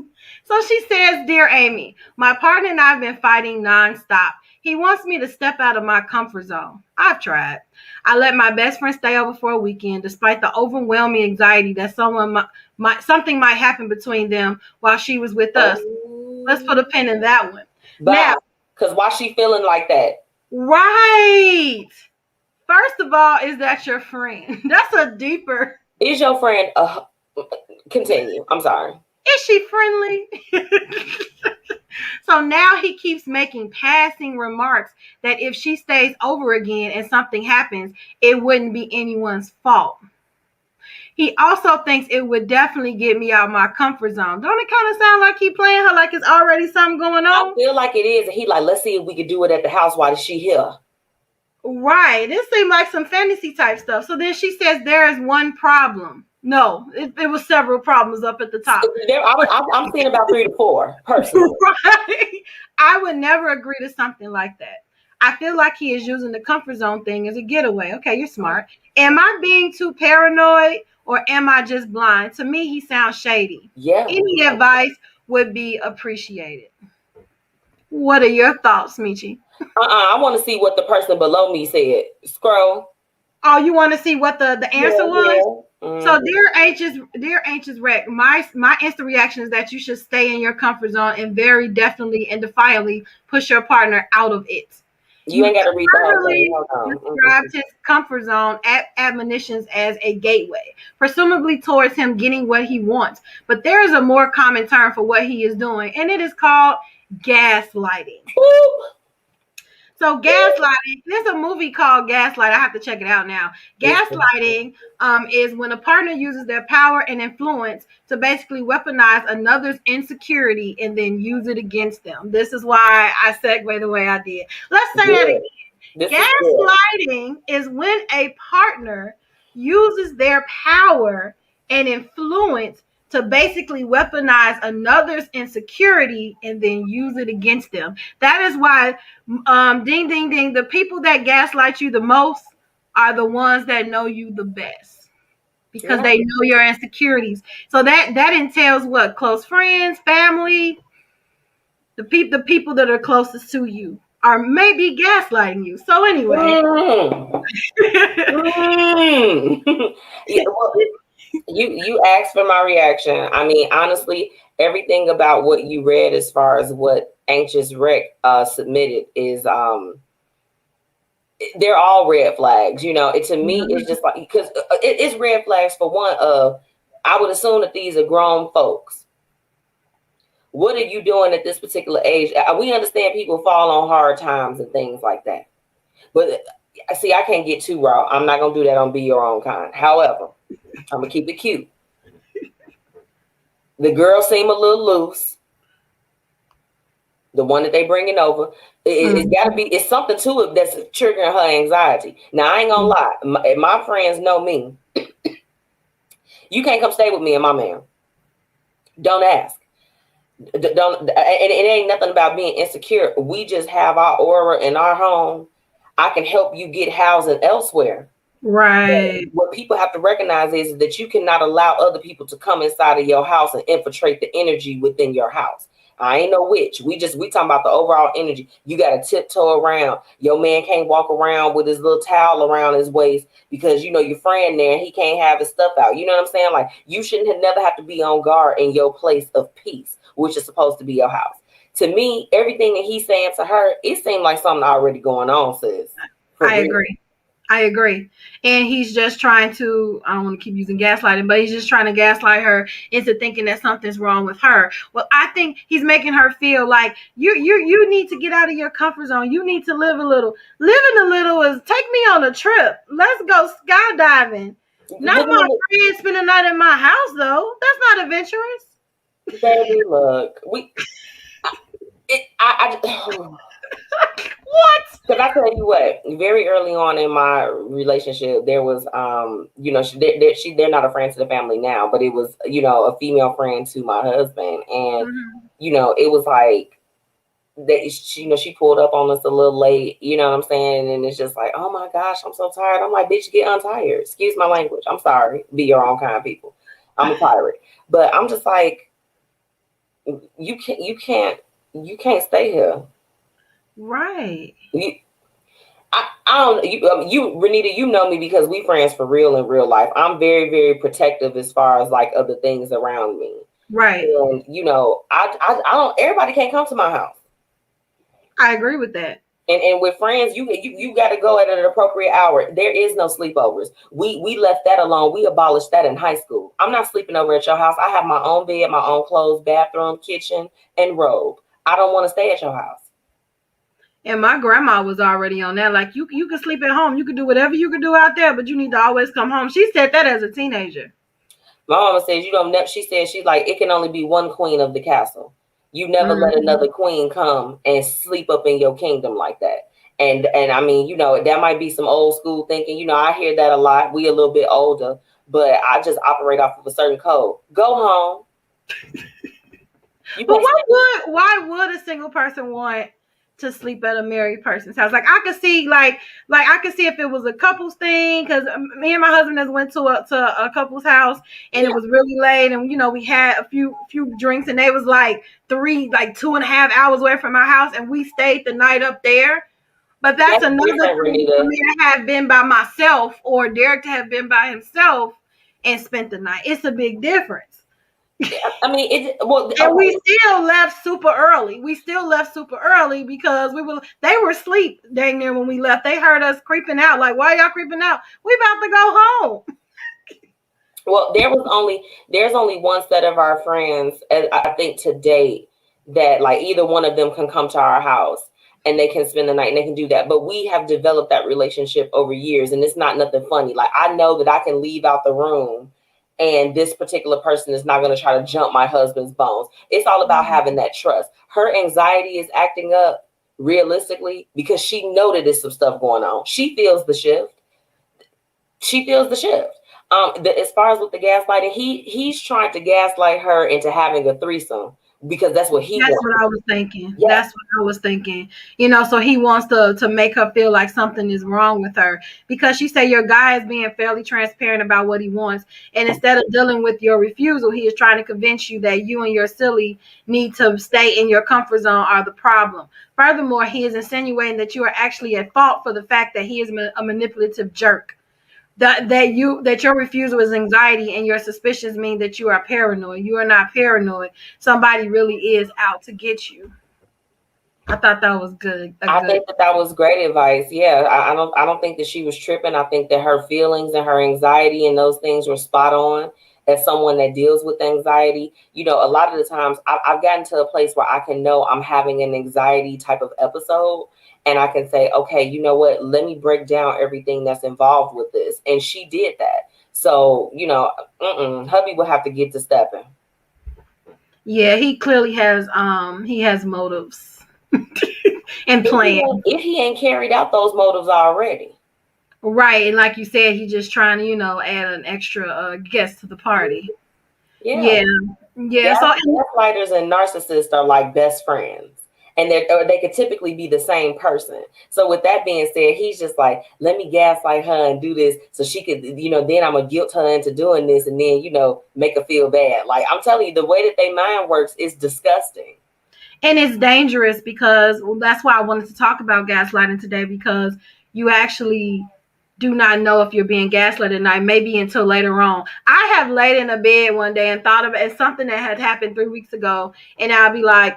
So she says, Dear Amy, my partner and I have been fighting nonstop. He wants me to step out of my comfort zone. I've tried. I let my best friend stay over for a weekend, despite the overwhelming anxiety that something might happen between them while she was with us. Let's put a pin in that one. Now, because why she feeling like that? Right. First of all, is that your friend? That's a deeper. Is your friend? Continue. I'm sorry. Is she friendly? So now he keeps making passing remarks that if she stays over again and something happens, it wouldn't be anyone's fault. He also thinks it would definitely get me out of my comfort zone. Don't it kind of sound like he playing her like it's already something going on? I feel like it is. And he like, let's see if we can do it at the house while she here. Right. This seemed like some fantasy type stuff. So then she says there is one problem. No, it was several problems up at the top. I'm seeing about 3 to 4 personally. Right? I would never agree to something like that. I feel like he is using the comfort zone thing as a getaway. Okay, you're smart. Am I being too paranoid or am I just blind? To me, he sounds shady. Yeah. Any advice would be appreciated. What are your thoughts, Metchi? I want to see what the person below me said. Scroll. Oh, you want to see what the answer was? Yeah. Mm-hmm. So, dear anxious wreck, my instant reaction is that you should stay in your comfort zone and very definitely and defiantly push your partner out of it. You ain't got to read the whole thing. Hold on. Described his comfort zone admonitions as a gateway, presumably towards him getting what he wants. But there is a more common term for what he is doing, and it is called gaslighting. So gaslighting, there's a movie called Gaslight. I have to check it out now. Gaslighting is when a partner uses their power and influence to basically weaponize another's insecurity and then use it against them. This is why I segue the way I did. Let's say that again. Gaslighting is when a partner uses their power and influence to basically weaponize another's insecurity and then use it against them. That is why, ding, ding, ding, the people that gaslight you the most are the ones that know you the best because they know your insecurities. So that entails what? Close friends, family, the people that are closest to you are maybe gaslighting you. So anyway. Yeah, well, you asked for my reaction. I mean, honestly, everything about what you read as far as what Anxious Rec submitted is they're all red flags. You know, to me, it's just like, because it's red flags for one of, I would assume that these are grown folks. What are you doing at this particular age? We understand people fall on hard times and things like that. But see, I can't get too raw. I'm not going to do that on Be Your Own Kind. However, I'm going to keep it cute. The girl seem a little loose. The one that they bringing over, it's got to be, it's something to it that's triggering her anxiety. Now, I ain't going to lie. My friends know me. You can't come stay with me and my man. Don't ask. Don't, and it ain't nothing about being insecure. We just have our aura in our home. I can help you get housing elsewhere. Right. But what people have to recognize is that you cannot allow other people to come inside of your house and infiltrate the energy within your house. I ain't no witch. We talking about the overall energy. You got to tiptoe around. Your man can't walk around with his little towel around his waist because, you know, your friend there, he can't have his stuff out. You know what I'm saying? Like, you shouldn't never have to be on guard in your place of peace, which is supposed to be your house. To me, everything that he's saying to her, it seemed like something already going on, sis. I agree. And he's just trying to, I don't want to keep using gaslighting, but he's just trying to gaslight her into thinking that something's wrong with her. Well, I think he's making her feel like you need to get out of your comfort zone. You need to live a little. Living a little is take me on a trip. Let's go skydiving. Not my friend spend the night in my house, though. That's not adventurous. Baby, look, what? Because I tell you what, very early on in my relationship, there was, you know, they're not a friend to the family now, but it was, you know, a female friend to my husband, and you know, it was like that. She pulled up on us a little late, you know what I'm saying, and it's just like, oh my gosh, I'm so tired. I'm like, bitch, get untired. Excuse my language. I'm sorry. Be your own kind of people. I'm a pirate, but I'm just like, you can't stay here. Right. I don't, you Renita, you know me because we friends for real in real life. I'm very, very protective as far as like other things around me. Right. And you know, I don't, everybody can't come to my house. I agree with that. And with friends, you got to go at an appropriate hour. There is no sleepovers. We left that alone. We abolished that in high school. I'm not sleeping over at your house. I have my own bed, my own clothes, bathroom, kitchen, and robe. I don't want to stay at your house. And my grandma was already on that. Like, you can sleep at home. You can do whatever you can do out there, but you need to always come home. She said that as a teenager. My mama says you don't. She said she's like, it can only be one queen of the castle. You never let another queen come and sleep up in your kingdom like that. And I mean, you know, that might be some old school thinking. You know, I hear that a lot. We a little bit older, but I just operate off of a certain code. Go home. But why would a single person want to sleep at a married person's house? Like, I could see, like I could see if it was a couple's thing, because me and my husband just went to a couple's house, and it was really late, and you know, we had a few drinks, and they was like 2.5 hours away from my house, and we stayed the night up there. But that's another thing for me to have been by myself, or Derek to have been by himself and spent the night. It's a big difference. I mean, and we still left super early. Because they were asleep dang near when we left. They heard us creeping out. Like, why y'all creeping out? We about to go home. Well, there's only one set of our friends, I think, to date that like either one of them can come to our house and they can spend the night and they can do that. But we have developed that relationship over years, and it's not nothing funny. Like, I know that I can leave out the room and this particular person is not going to try to jump my husband's bones. It's all about having that trust. Her anxiety is acting up realistically because she know that there's some stuff going on. She feels the shift. As far as with the gaslighting, he's trying to gaslight her into having a threesome because that's what he wants. That's what I was thinking. Yeah. That's what I was thinking. You know, so he wants to make her feel like something is wrong with her because she said your guy is being fairly transparent about what he wants. And instead of dealing with your refusal, he is trying to convince you that you and your silly need to stay in your comfort zone are the problem. Furthermore, he is insinuating that you are actually at fault for the fact that he is a manipulative jerk. That your refusal is anxiety and your suspicions mean that you are paranoid. You are not paranoid. Somebody really is out to get you. I thought that was good. I think that was great advice. Yeah, I don't think that she was tripping. I think that her feelings and her anxiety and those things were spot on. As someone that deals with anxiety, you know, a lot of the times I've gotten to a place where I can know I'm having an anxiety type of episode. And I can say, okay, you know what? Let me break down everything that's involved with this. And she did that. So, you know, hubby will have to get to stepping. Yeah, he clearly has motives and plans. If he ain't carried out those motives already. Right. And like you said, he's just trying to, you know, add an extra guest to the party. Yeah. So gaslighters and narcissists are like best friends. And they could typically be the same person. So with that being said, he's just like, let me gaslight her and do this so she could, you know, then I'm going to guilt her into doing this and then, you know, make her feel bad. Like, I'm telling you, the way that their mind works is disgusting. And it's dangerous because that's why I wanted to talk about gaslighting today, because you actually do not know if you're being gaslit at night, maybe until later on. I have laid in a bed one day and thought of it as something that had happened 3 weeks ago. And I'll be like,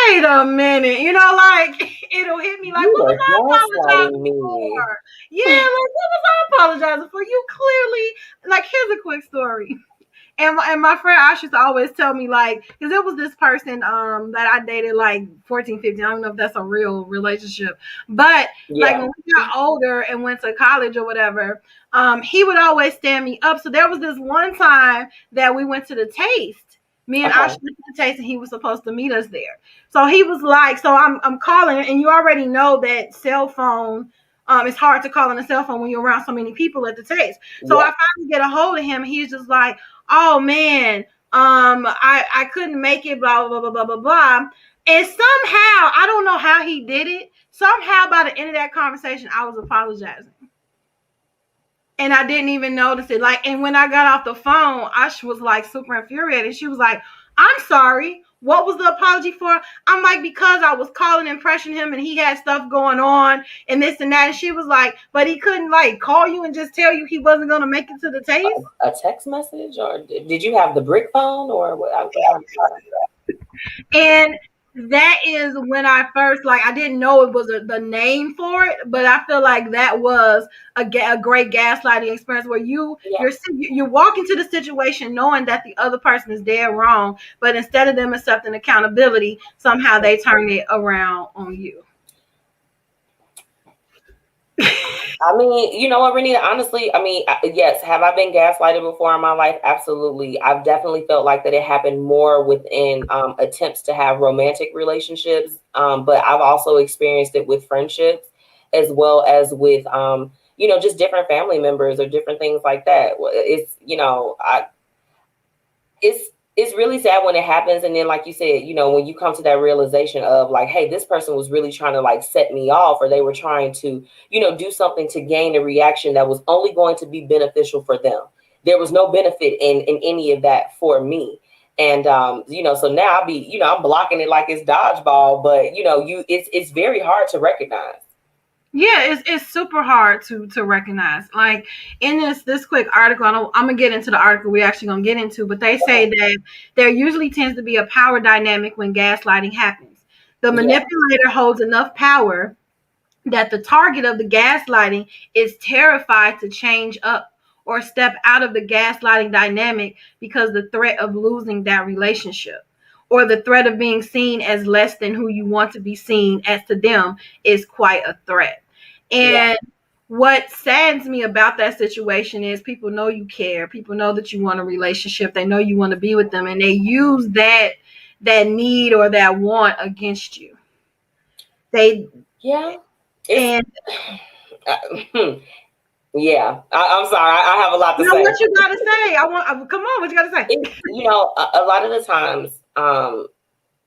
wait a minute, you know, like it'll hit me like, what was I apologizing for? Yeah, like what was I apologizing for? You clearly, like, here's a quick story. And my friend Ash used to always tell me, like, because it was this person that I dated like 14, 15. I don't know if that's a real relationship. But like when we got older and went to college or whatever, he would always stand me up. So there was this one time that we went to the Taste. Me and Ash went to the Taste and he was supposed to meet us there. So he was like, so I'm calling, and you already know that cell phone, it's hard to call on a cell phone when you're around so many people at the Taste. So I finally get a hold of him. He's just like, oh man, I couldn't make it, blah, blah, blah, blah, blah, blah. And somehow, I don't know how he did it. Somehow by the end of that conversation, I was apologizing. And I didn't even notice it. Like, and when I got off the phone, Ash was like super infuriated. She was like, I'm sorry. What was the apology for? I'm like, because I was calling and pressuring him and he had stuff going on and this and that. And she was like, but he couldn't like call you and just tell you he wasn't going to make it to the Taste? A text message? Or did you have the brick phone or what? And that is when I first, like, I didn't know it was the name for it, but I feel like that was a great gaslighting experience where you walk into the situation knowing that the other person is dead wrong, but instead of them accepting accountability, somehow they turn it around on you. I mean, you know what, Renita, honestly, I mean, yes, have I been gaslighted before in my life? Absolutely. I've definitely felt like that it happened more within attempts to have romantic relationships. But I've also experienced it with friendships as well as with, you know, just different family members or different things like that. It's, you know, it's really sad when it happens. And then, like you said, you know, when you come to that realization of like, hey, this person was really trying to like set me off, or they were trying to, you know, do something to gain a reaction that was only going to be beneficial for them. There was no benefit in any of that for me. And, you know, so now I'm blocking it like it's dodgeball, but, you know, it's very hard to recognize. Yeah, it's super hard to recognize. Like in this quick article, I'm gonna get into the article we're actually gonna get into, but they say that there usually tends to be a power dynamic when gaslighting happens. The Yeah. manipulator holds enough power that the target of the gaslighting is terrified to change up or step out of the gaslighting dynamic because the threat of losing that relationship or the threat of being seen as less than who you want to be seen as to them is quite a threat. Yeah. And what saddens me about that situation is people know you care, people know that you want a relationship, they know you want to be with them, and they use that need or that want against you. They Yeah. It's and yeah. I'm sorry. I have a lot to you know say. what you gotta say. Come on. What you gotta say? A lot of the times,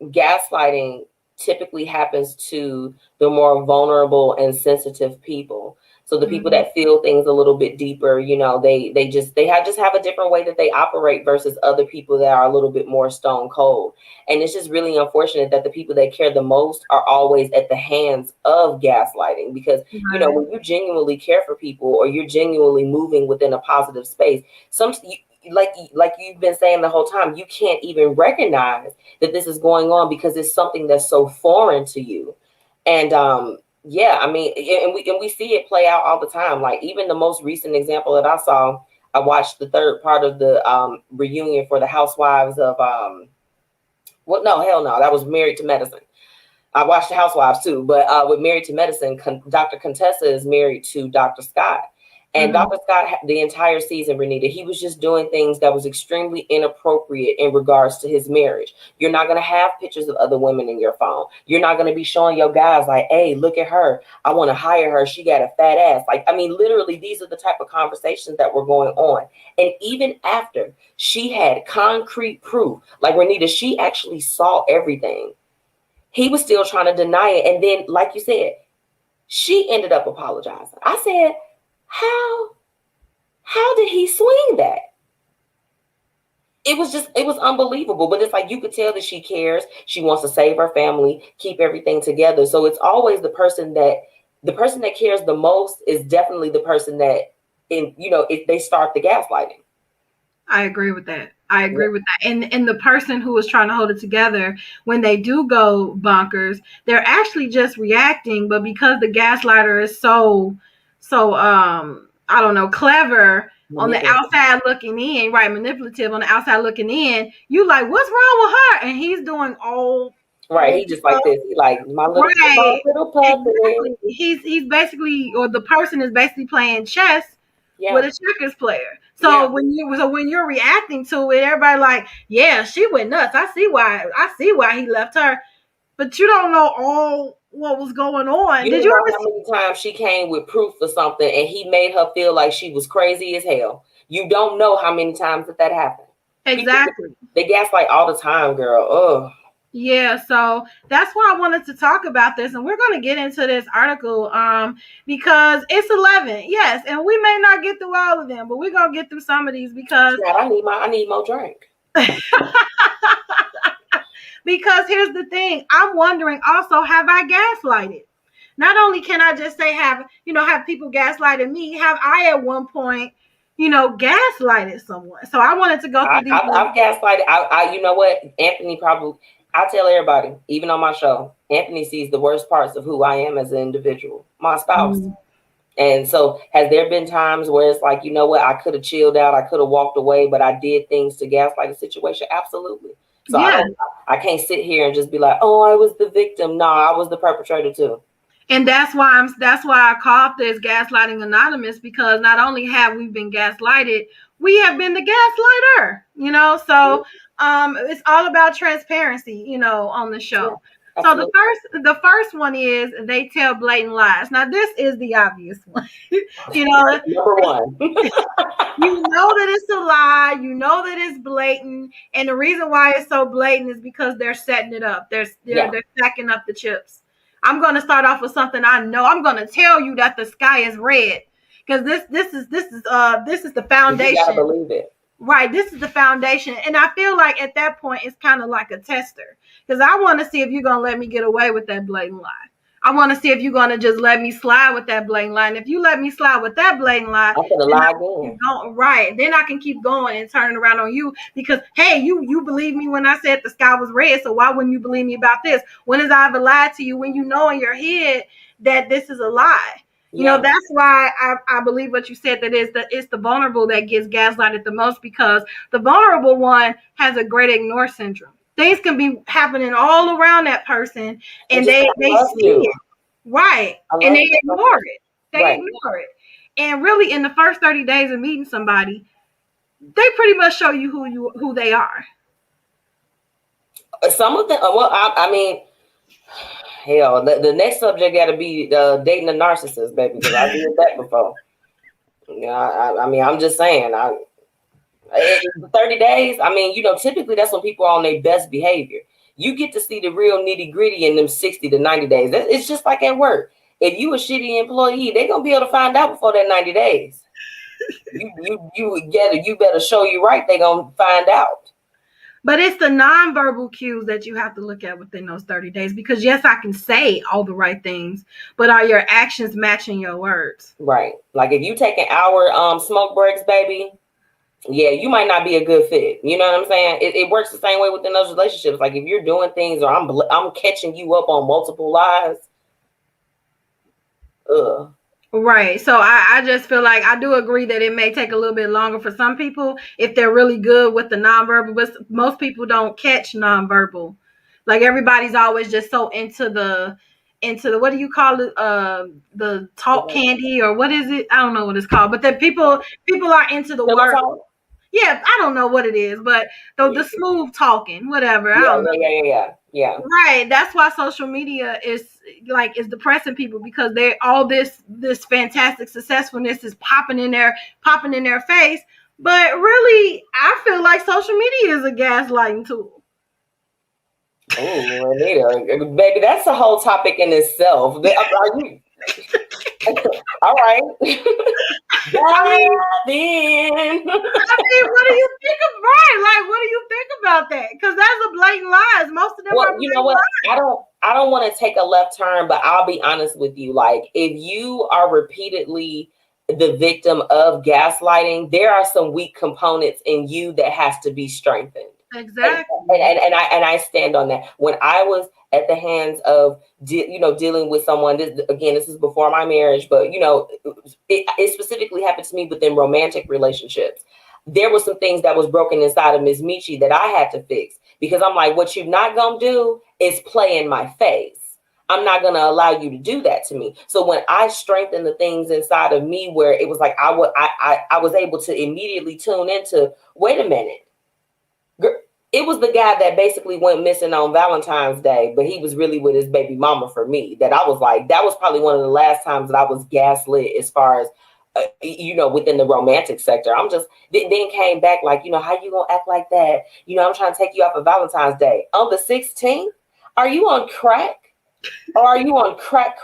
gaslighting typically happens to the more vulnerable and sensitive people. So the people that feel things a little bit deeper, they just have a different way that they operate versus other people that are a little bit more stone cold. And it's just really unfortunate that the people that care the most are always at the hands of gaslighting, because when you genuinely care for people or you're genuinely moving within a positive space, like you've been saying the whole time, you can't even recognize that this is going on because it's something that's so foreign to you. And yeah, I mean, and we see it play out all the time. Like even the most recent example that I saw, I watched the third part of the reunion for the housewives of well, no, hell no, that was Married to Medicine. I watched the Housewives too, but with Married to Medicine, Dr. Contessa is married to Dr. Scott. And Dr. Scott, the entire season, Renita, he was just doing things that was extremely inappropriate in regards to his marriage. You're not going to have pictures of other women in your phone. You're not going to be showing your guys like, hey, look at her. I want to hire her. She got a fat ass. Like, I mean, literally, these are the type of conversations that were going on. And even after she had concrete proof, like Renita, she actually saw everything. He was still trying to deny it. And then, like you said, she ended up apologizing. I said, how did he swing that? It was unbelievable. But it's like you could tell that she cares. She wants to save her family, keep everything together. So it's always the person that cares the most is definitely the person that, if they start the gaslighting. I agree with that. I agree with that. And the person who is trying to hold it together, when they do go bonkers, they're actually just reacting. But because the gaslighter is so I don't know, clever on the outside looking in, right? Manipulative on the outside looking in, you like, what's wrong with her? And he's doing all right. He just like this. He like my little puppet. Exactly. He's basically, or the person is basically playing chess with a checkers player. So when you're reacting to it, everybody like, yeah, she went nuts. I see why he left her. But you don't know all what was going on. You Did don't you know ever how many times she came with proof for something and he made her feel like she was crazy as hell. You don't know how many times that happened. Exactly. They gaslight all the time, girl. Ugh. Yeah, so that's why I wanted to talk about this, and we're going to get into this article because it's 11, yes, and we may not get through all of them, but we're going to get through some of these because I need more drink. Because here's the thing, I'm wondering also, have I gaslighted? Not only can I just say have people gaslighted me, have I at one point gaslighted someone? So I wanted to go through these. I've gaslighted. You know what? Anthony probably. I tell everybody, even on my show, Anthony sees the worst parts of who I am as an individual, my spouse. And so has there been times where it's like, you know what, I could have chilled out, I could have walked away, but I did things to gaslight the situation? Absolutely. So I can't sit here and just be like, oh, I was the victim. No, I was the perpetrator too. And that's why I called this Gaslighting Anonymous, because not only have we been gaslighted, we have been the gaslighter, so it's all about transparency, on the show. Yeah, so the first one is they tell blatant lies. Now this is the obvious one. Number one. You know that it's a lie, you know that it's blatant, and the reason why it's so blatant is because they're setting it up. They're stacking up the chips. I'm going to start off with something I know. I'm going to tell you that the sky is red, because this is the foundation. You gotta believe it. Right, this is the foundation, and I feel like at that point it's kind of like a tester, because I want to see if you're going to let me get away with that blatant lie. I want to see if you're going to just let me slide with that blatant lie. And if you let me slide with that blatant lie, I'm gonna lie again. right, then I can keep going and turning around on you because, hey, you believe me when I said the sky was red, so why wouldn't you believe me about this? When has I ever lied to you when you know in your head that this is a lie? You know, that's why I believe what you said, that it's the vulnerable that gets gaslighted the most, because the vulnerable one has a great ignore syndrome. Things can be happening all around that person and they see it. Right. And they ignore it. They ignore it. And really in the first 30 days of meeting somebody, they pretty much show you who they are. Some of them, well, I mean, hell, the next subject got to be dating a narcissist, baby, because I did that before. Yeah, I mean, I'm just saying, 30 days, I mean, you know, typically that's when people are on their best behavior. You get to see the real nitty gritty in them 60 to 90 days. It's just like at work. If you a shitty employee, they're going to be able to find out before that 90 days. You better show you right. They're going to find out. But it's the nonverbal cues that you have to look at within those 30 days, because yes, I can say all the right things, but are your actions matching your words? Right. Like if you take an hour smoke breaks, baby, yeah, you might not be a good fit. You know what I'm saying? It works the same way within those relationships. Like if you're doing things, or I'm catching you up on multiple lies. Right. So I just feel like I do agree that it may take a little bit longer for some people if they're really good with the nonverbal, but most people don't catch nonverbal. Like everybody's always just so into the what do you call it? The talk candy, or what is it? I don't know what it's called. But that people are into the word. Yeah, I don't know what it is, but the smooth talking, whatever. Yeah, I don't know. Yeah. Right. That's why social media is depressing people, because they're all this fantastic successfulness is popping in their face. But really, I feel like social media is a gaslighting tool. Oh, Anita, baby, that's a whole topic in itself. Are you? All right. What do you think of what do you think about that? Because that's a blatant lies. Most of them are you know what? lies. I don't want to take a left turn, but I'll be honest with you. Like, if you are repeatedly the victim of gaslighting, there are some weak components in you that has to be strengthened. Exactly. And I stand on that. When I was at the hands of dealing with someone, this is before my marriage, but it specifically happened to me within romantic relationships. There was some things that was broken inside of Ms. Metchi that I had to fix, because I'm like, what you're not gonna do is play in my face. I'm not going to allow you to do that to me. So when I strengthened the things inside of me, where it was like I was able to immediately tune into, wait a minute. It was the guy that basically went missing on Valentine's Day, but he was really with his baby mama for me. That I was like, that was probably one of the last times that I was gaslit as far as, within the romantic sector. I'm just, then came back like, how you going to act like that? I'm trying to take you out for Valentine's Day. On the 16th, are you on crack? Or are you on crack?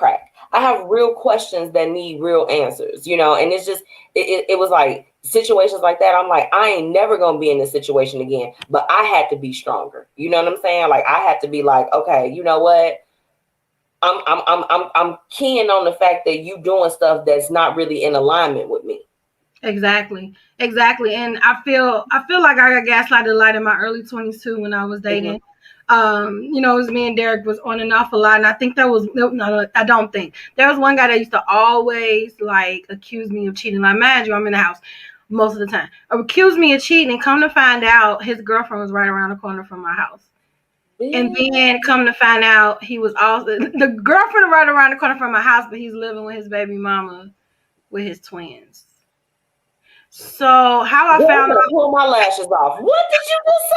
I have real questions that need real answers, and it's just, it was like situations like that. I'm like, I ain't never going to be in this situation again, but I had to be stronger. You know what I'm saying? Like, I had to be like, okay, you know what? I'm keying on the fact that you doing stuff that's not really in alignment with me. Exactly. And I feel like I got gaslighted a lot in my early 20s too, when I was dating. It was me and Derek was on and off a lot, and I think I don't think there was one guy that used to always like accuse me of cheating. Like, mind you, I'm in the house most of the time. Accuse me of cheating, and come to find out, his girlfriend was right around the corner from my house. And then come to find out, he was also the girlfriend right around the corner from my house, but he's living with his baby mama with his twins. So how I found out, pull my lashes off. What did you just say?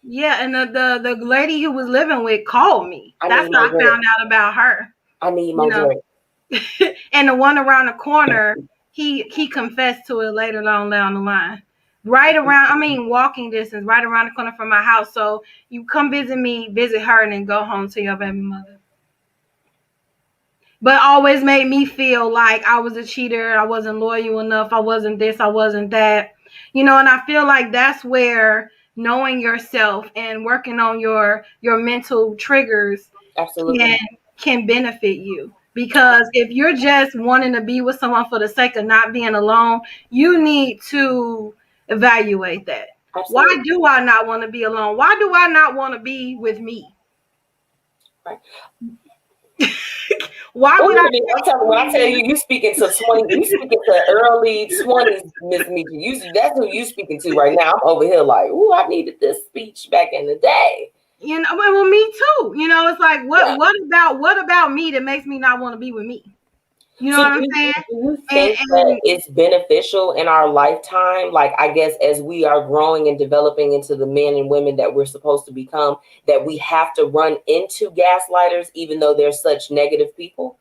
Yeah, and the lady who was living with called me. That's how I found out about her. I need my drink. And the one around the corner, he confessed to it later on down the line. Right around, walking distance, right around the corner from my house. So you come visit her, and then go home to your baby mother. But always made me feel like I was a cheater. I wasn't loyal enough. I wasn't this. I wasn't that. And I feel like that's where knowing yourself and working on your mental triggers can benefit you. Because if you're just wanting to be with someone for the sake of not being alone, you need to evaluate that. Absolutely. Why do I not want to be alone? Why do I not want to be with me? Right. Why would I? I'm telling you, when I tell you, you speaking to early 20s, Miss Metchi. That's who you speaking to right now. I'm over here like, ooh, I needed this speech back in the day. You know, well, me too. You know, it's like, what about me that makes me not want to be with me? You know So what I'm saying? Do you think that it's beneficial in our lifetime? Like, I guess as we are growing and developing into the men and women that we're supposed to become, that we have to run into gaslighters, even though they're such negative people?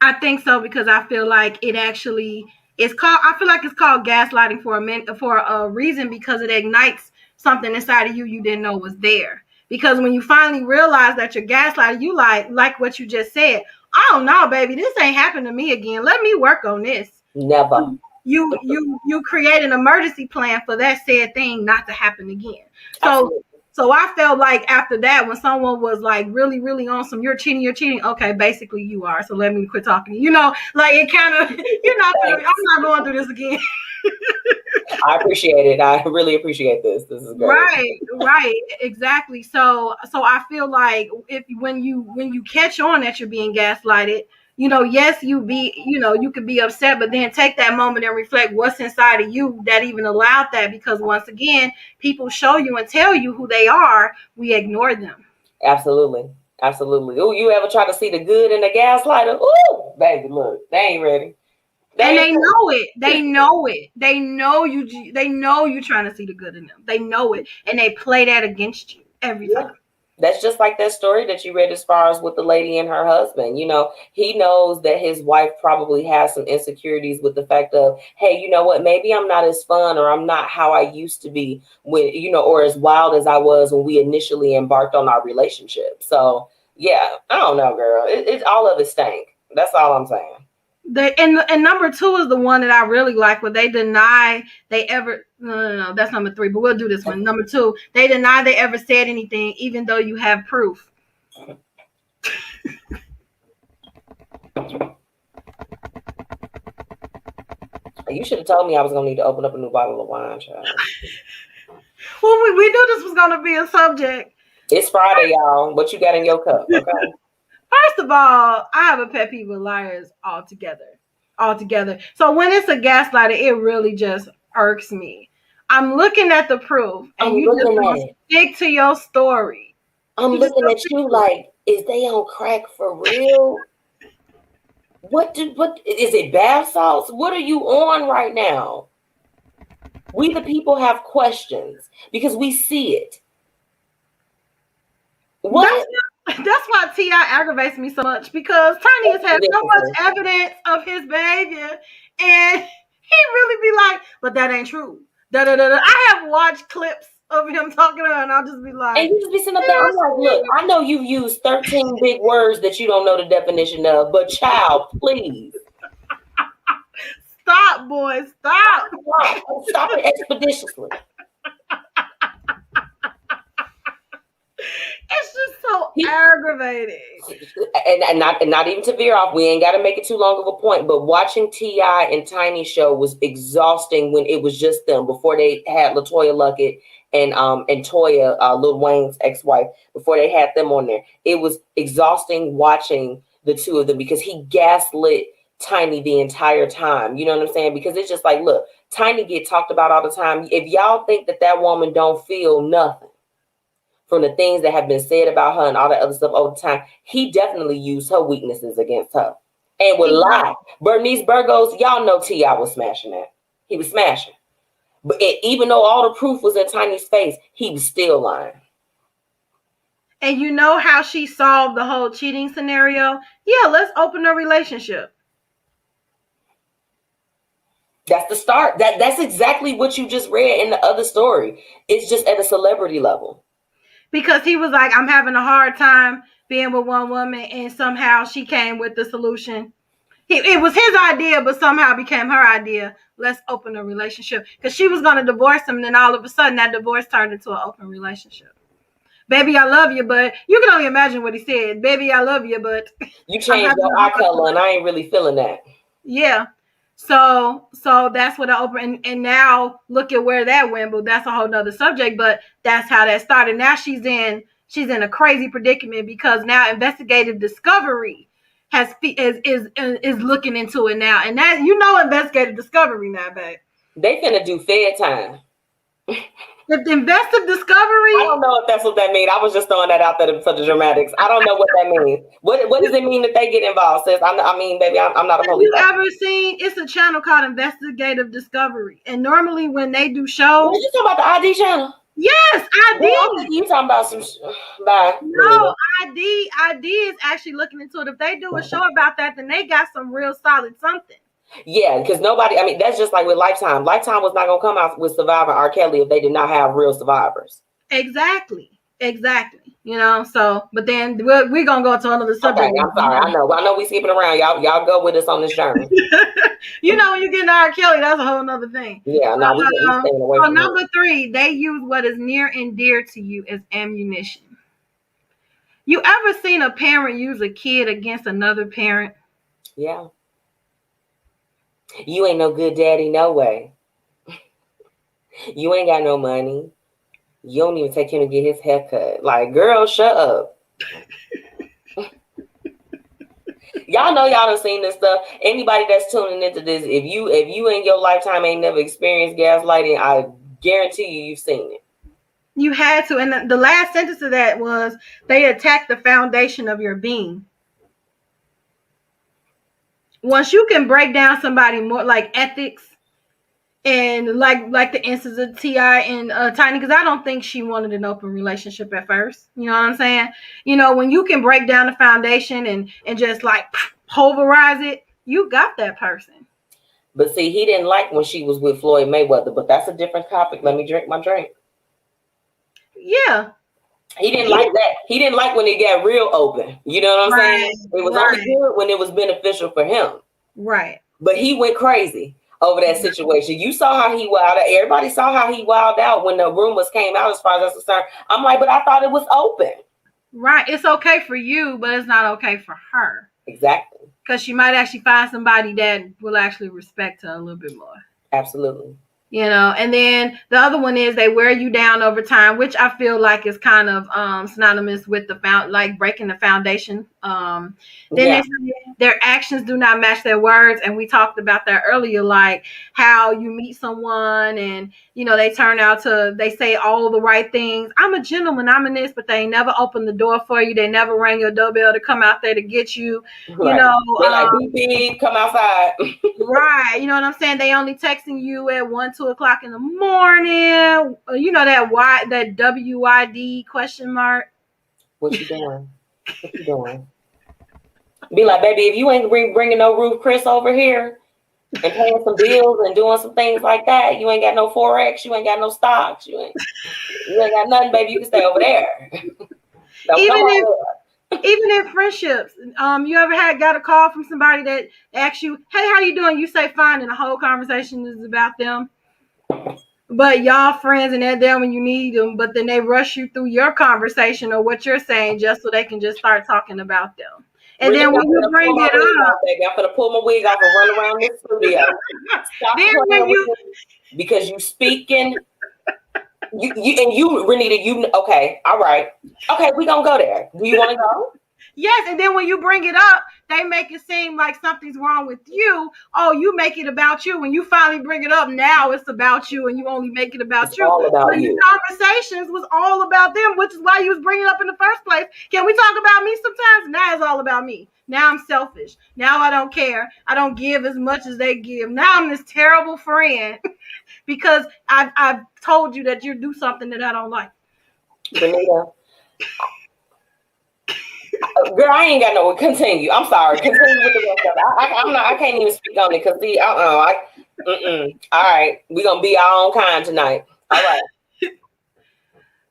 I think so, because I feel like it actually is called. I feel like it's called gaslighting for a reason, because it ignites something inside of you didn't know was there. Because when you finally realize that you're gaslighting, you like what you just said. Oh no, baby, this ain't happened to me again. Let me work on this. Never. You create an emergency plan for that said thing not to happen again. Absolutely. So I felt like after that, when someone was like really, really on some, you're cheating. Okay, basically you are. So let me quit talking. You know, like it kind of, I'm not going through this again. I appreciate it. I really appreciate this. This is great. Right, exactly. So I feel like when you catch on that you're being gaslighted, yes, you could be upset, but then take that moment and reflect what's inside of you that even allowed that. Because once again, people show you and tell you who they are, we ignore them. Absolutely. Oh, you ever try to see the good in the gaslighter? Ooh, baby, look, they ain't ready. They know it. They know it. They know you. They know you're trying to see the good in them. They know it, and they play that against you every time. That's just like that story that you read as far as with the lady and her husband. He knows that his wife probably has some insecurities with the fact of, hey, you know what? Maybe I'm not as fun, or I'm not how I used to be when, or as wild as I was when we initially embarked on our relationship. So, yeah, I don't know, girl. It's all of it stank. That's all I'm saying. And number 2 is the one that I really like, where they deny they ever. No, that's number 3, but we'll do this one. Number 2, they deny they ever said anything, even though you have proof. You should have told me I was gonna need to open up a new bottle of wine, child. Well, we knew this was gonna be a subject. It's Friday, y'all. What you got in your cup? Okay. First of all, I have a pet peeve with liars altogether. So when it's a gaslighter, it really just irks me. I'm looking at the proof, and you just stick to your story. I'm looking at you like, is they on crack for real? What is it, bath salts? What are you on right now? We the people have questions because we see it. What? That's why T.I. aggravates me so much, because Tiny has had so much evidence of his behavior, and he really be like, but that ain't true. I have watched clips of him talking to her, and I'll just be like, and you just be sitting up there. I'm like, look, I know you've used 13 big words that you don't know the definition of, but child, please. Stop, boy, stop. Stop it expeditiously. It's just so aggravating. And not even to veer off, we ain't got to make it too long of a point, but watching T.I. and Tiny show was exhausting when it was just them, before they had LaToya Luckett and Toya, Lil Wayne's ex-wife, before they had them on there. It was exhausting watching the two of them, because he gaslit Tiny the entire time. You know what I'm saying? Because it's just like, look, Tiny get talked about all the time. If y'all think that woman don't feel nothing from the things that have been said about her and all that other stuff over time, he definitely used her weaknesses against her and would lie. Bernice Burgos, y'all know T.I. was smashing that. He was smashing. But even though all the proof was in Tiny's face, he was still lying. And you know how she solved the whole cheating scenario? Yeah, let's open a relationship. That's the start. That's exactly what you just read in the other story. It's just at a celebrity level. Because he was like, I'm having a hard time being with one woman, and somehow she came with the solution. It was his idea, but somehow became her idea. Let's open a relationship. Because she was going to divorce him, and then all of a sudden that divorce turned into an open relationship. Baby, I love you, but you can only imagine what he said. Baby, I love you, but you changed your eye color, and I ain't really feeling that. Yeah. So that's what I opened, and now look at where that went. But that's a whole nother subject. But that's how that started. Now she's in a crazy predicament because now investigative discovery is looking into it now, and that investigative discovery now, babe. They finna do Fed time. If the investigative discovery, I don't know if that's what that means. I was just throwing that out there for the dramatics. I don't know what that means. What does it mean that they get involved? Sis, I mean, baby, I'm not a police. Have you ever seen? It's a channel called Investigative Discovery, and normally when they do shows, what you talking about, the ID channel? Yes, ID. Well, you talking about some? Bye. No, ID is actually looking into it. If they do a show about that, then they got some real solid something. Yeah, because nobody, I mean, that's just like with Lifetime. Lifetime was not going to come out with Survivor R. Kelly if they did not have real survivors. Exactly. So, but then we're going to go to another subject. Okay, I'm sorry. I know we skipping around. Y'all go with us on this journey. When you get into R. Kelly, that's a whole nother thing. Yeah, no, we're staying away from number 3, they use what is near and dear to you as ammunition. You ever seen a parent use a kid against another parent? Yeah. You ain't no good daddy, no way. You ain't got no money. You don't even take him to get his haircut. Like, girl, shut up. Y'all know y'all done seen this stuff. Anybody that's tuning into this, if you in your lifetime ain't never experienced gaslighting, I guarantee you've seen it. You had to. And the last sentence of that was, they attack the foundation of your being. Once you can break down somebody more, like ethics, and like the instance of T.I. and Tiny, because I don't think she wanted an open relationship at first. You know what I'm saying? When you can break down the foundation and just like pulverize it, you got that person. But see, he didn't like when she was with Floyd Mayweather, but that's a different topic. Let me drink my drink. Yeah. He didn't like that. He didn't like when it got real open. You know what I'm saying? It was only good when it was beneficial for him. Right. But he went crazy over that situation. You saw how he wilded out. Everybody saw how he wilded out when the rumors came out, as far as that's concerned. I'm like, but I thought it was open. Right. It's okay for you, but it's not okay for her. Exactly. Because she might actually find somebody that will actually respect her a little bit more. Absolutely. And then the other one is they wear you down over time, which I feel like is kind of synonymous with like breaking the foundation. Then they say their actions do not match their words. And we talked about that earlier, like how you meet someone and, they say all the right things. I'm a gentleman, I'm in this, but they never open the door for you. They never rang your doorbell to come out there to get you. Right. They're like, beep, come outside. Right. You know what I'm saying? They only texting you at 1, 2 o'clock in the morning. That WID question mark. What you doing? What you doing? Be like, baby, if you ain't bringing no Ruth Chris over here and paying some bills and doing some things like that, you ain't got no Forex, you ain't got no stocks, you ain't got nothing, baby. You can stay over there. Even in friendships, you ever got a call from somebody that asks you, hey, how you doing? You say fine, and the whole conversation is about them. But y'all friends and they're there when you need them, but then they rush you through your conversation or what you're saying just so they can just start talking about them. And then when you bring it up, baby, I'm gonna pull my wig off and run around this studio. Stop playing because you speaking. You Renita, okay, all right. Okay, we gonna go there. Do you want to go? Yes, and then when you bring it up, they make it seem like something's wrong with you. Oh, you make it about you. When you finally bring it up, now it's about you, and you only make it about you. All about you. The conversations was all about them, which is why you was bringing it up in the first place. Can we talk about me sometimes? Now it's all about me. Now I'm selfish. Now I don't care. I don't give as much as they give. Now I'm this terrible friend because I've told you that you do something that I don't like. Renita. Girl, I ain't got no. Continue. I'm sorry. Continue with the rest of it. I can't even speak on it because see, All right, we're gonna be our own kind tonight. All right.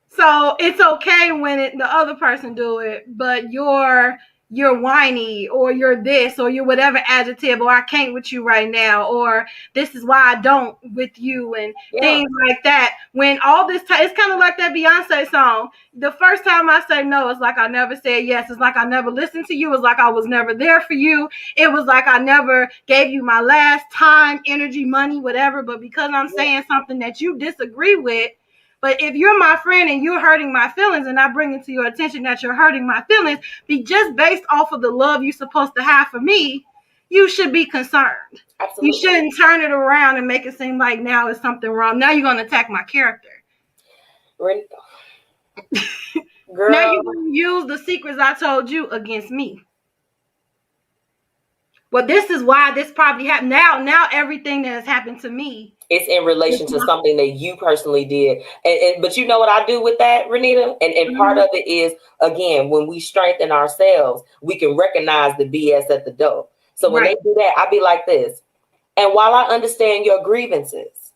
So it's okay when the other person do it, but your you're whiny, or you're this, or you're whatever adjective, or I can't with you right now, or this is why I don't with you, and things like that. When all this time, it's kind of like that Beyonce song. The first time I say no, it's like I never said yes. It's like I never listened to you. It's like I was never there for you. It was like I never gave you my last time, energy, money, whatever. But because I'm saying something that you disagree with, but if you're my friend and you're hurting my feelings, and I bring it to your attention that you're hurting my feelings, be just based off of the love you're supposed to have for me, you should be concerned. Absolutely. You shouldn't turn it around and make it seem like now is something wrong. Now you're going to attack my character. Girl. Now you're going to use the secrets I told you against me. Well, this is why this probably happened. Now everything that has happened to me, it's in relation to something that you personally did. But you know what I do with that, Renita? And part of it is, again, when we strengthen ourselves, we can recognize the BS at the door. So when they do that, I be like this. And while I understand your grievances,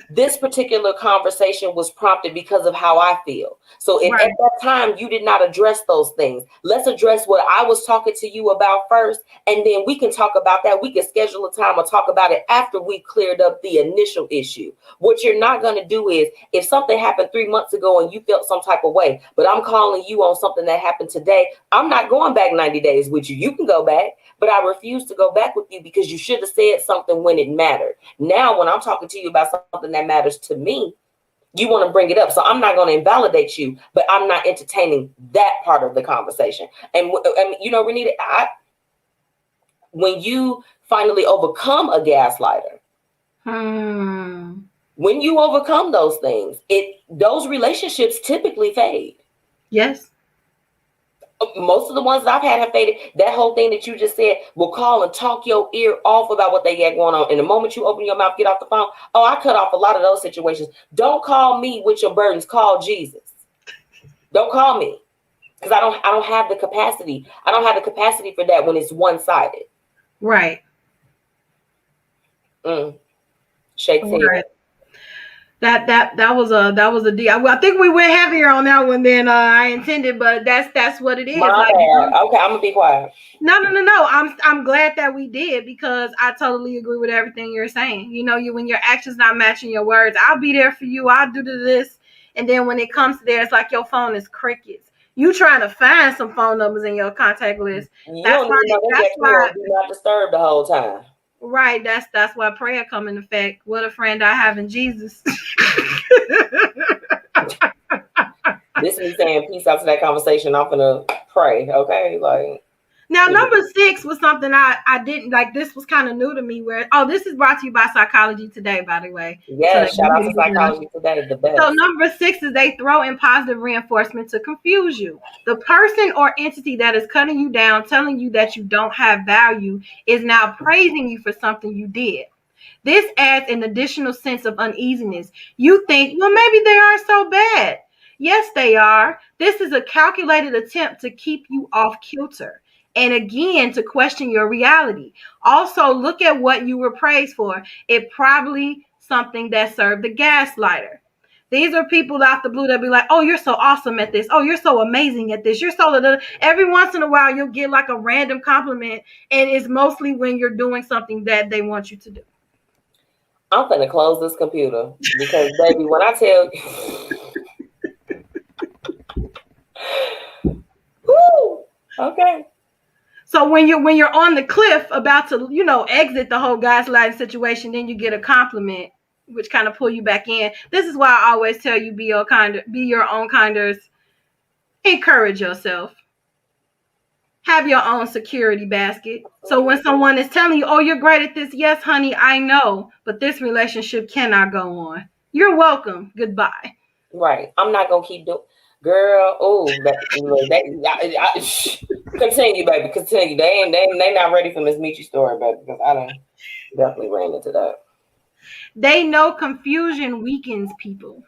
this particular conversation was prompted because of how I feel. So if at that time you did not address those things, let's address what I was talking to you about first, and then we can talk about that. We can schedule a time or talk about it after we cleared up the initial issue. What you're not going to do is, if something happened 3 months ago and you felt some type of way, but I'm calling you on something that happened today, I'm not going back 90 days with you. You can go back, but I refuse to go back with you because you should have said something when it mattered. Now, when I'm talking to you about something that matters to me, you want to bring it up. So I'm not going to invalidate you, but I'm not entertaining that part of the conversation. And you know, Renita, when you finally overcome a gaslighter, when you overcome those things, those relationships typically fade. Yes. Most of the ones that I've had have faded. That whole thing that you just said, will call and talk your ear off about what they got going on. And the moment you open your mouth, get off the phone. Oh, I cut off a lot of those situations. Don't call me with your burdens. Call Jesus. Don't call me, because I don't have the capacity. I don't have the capacity for that when it's one-sided. Right. Shake right. That was a deal. Well, I think we went heavier on that one than I intended, but that's what it is. Okay, I'm gonna be quiet. No. I'm glad that we did, because I totally agree with everything you're saying. You know, when your actions not matching your words, I'll be there for you. I'll do this, and then when it comes to there, it's like your phone is crickets. You trying to find some phone numbers in your contact list. That's why do not disturb the whole time. Right, that's why prayer come into effect. What a friend I have in Jesus. This is me saying peace out to that conversation. I'm gonna pray, okay? Like, now, number 6 was something I didn't like. This was kind of new to me. This is brought to you by Psychology Today, by the way. Yes, shout out to Psychology Today, the best. So number 6 is they throw in positive reinforcement to confuse you. The person or entity that is cutting you down, telling you that you don't have value, is now praising you for something you did. This adds an additional sense of uneasiness. You think, well, maybe they aren't so bad. Yes, they are. This is a calculated attempt to keep you off kilter. And again, to question your reality. Also, look at what you were praised for. It probably something that served the gaslighter. These are people out the blue that be like, oh, you're so awesome at this. Oh, you're so amazing at this. You're so... Every once in a while, you'll get like a random compliment. And it's mostly when you're doing something that they want you to do. I'm going to close this computer. Because, baby, when I tell you... Woo! Okay. So when you're on the cliff about to, exit the whole gaslighting situation, then you get a compliment, which kind of pull you back in. This is why I always tell you, be your own kinders. Encourage yourself. Have your own security basket. So when someone is telling you, oh, you're great at this. Yes, honey, I know. But this relationship cannot go on. You're welcome. Goodbye. Right. I'm not going to keep doing... Girl, continue, baby. Continue. They not ready for Miss Metchi story, baby, because I done definitely ran into that. They know confusion weakens people.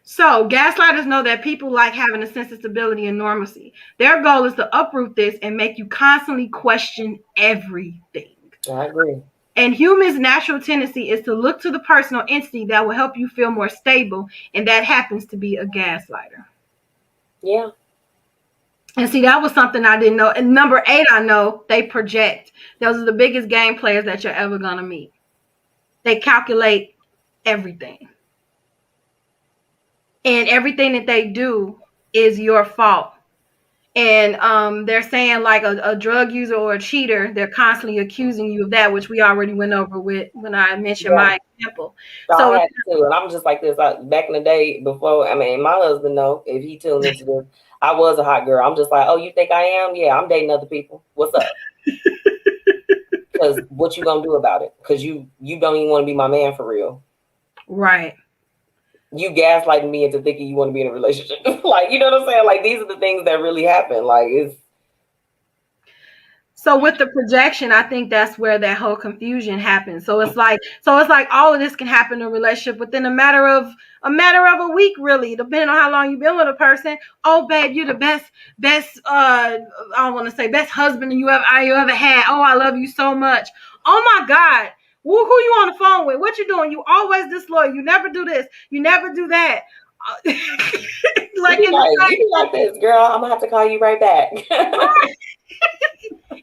So gaslighters know that people like having a sense of stability and normalcy. Their goal is to uproot this and make you constantly question everything. I agree. And humans' natural tendency is to look to the person or entity that will help you feel more stable, and that happens to be a gaslighter. Yeah. And see, that was something I didn't know. And number 8, I know they project. Those are the biggest game players that you're ever going to meet. They calculate everything. And everything that they do is your fault. And they're saying like a drug user or a cheater, they're constantly accusing you of that, which we already went over with when I mentioned my example. I So had to, and I'm just like this. Back in the day, before, I mean, my husband know if he tuned into this, I was a hot girl. I'm just like, oh, you think I am? Yeah, I'm dating other people. What's up? Because what you gonna do about it? Because you don't even want to be my man for real. right. You gaslighting me into thinking you want to be in a relationship. Like, you know what I'm saying? Like, these are the things that really happen. Like, it's. So with the projection, I think that's where that whole confusion happens. So it's like all of this can happen in a relationship within a matter of a week, really, depending on how long you've been with a person. Oh, babe, you're the best I don't want to say best husband you ever had. Oh, I love you so much. Oh my God. Who you on the phone with? What you doing? You always disloyal. You never do this. You never do that. Like, you be like this, girl. I'm gonna have to call you right back.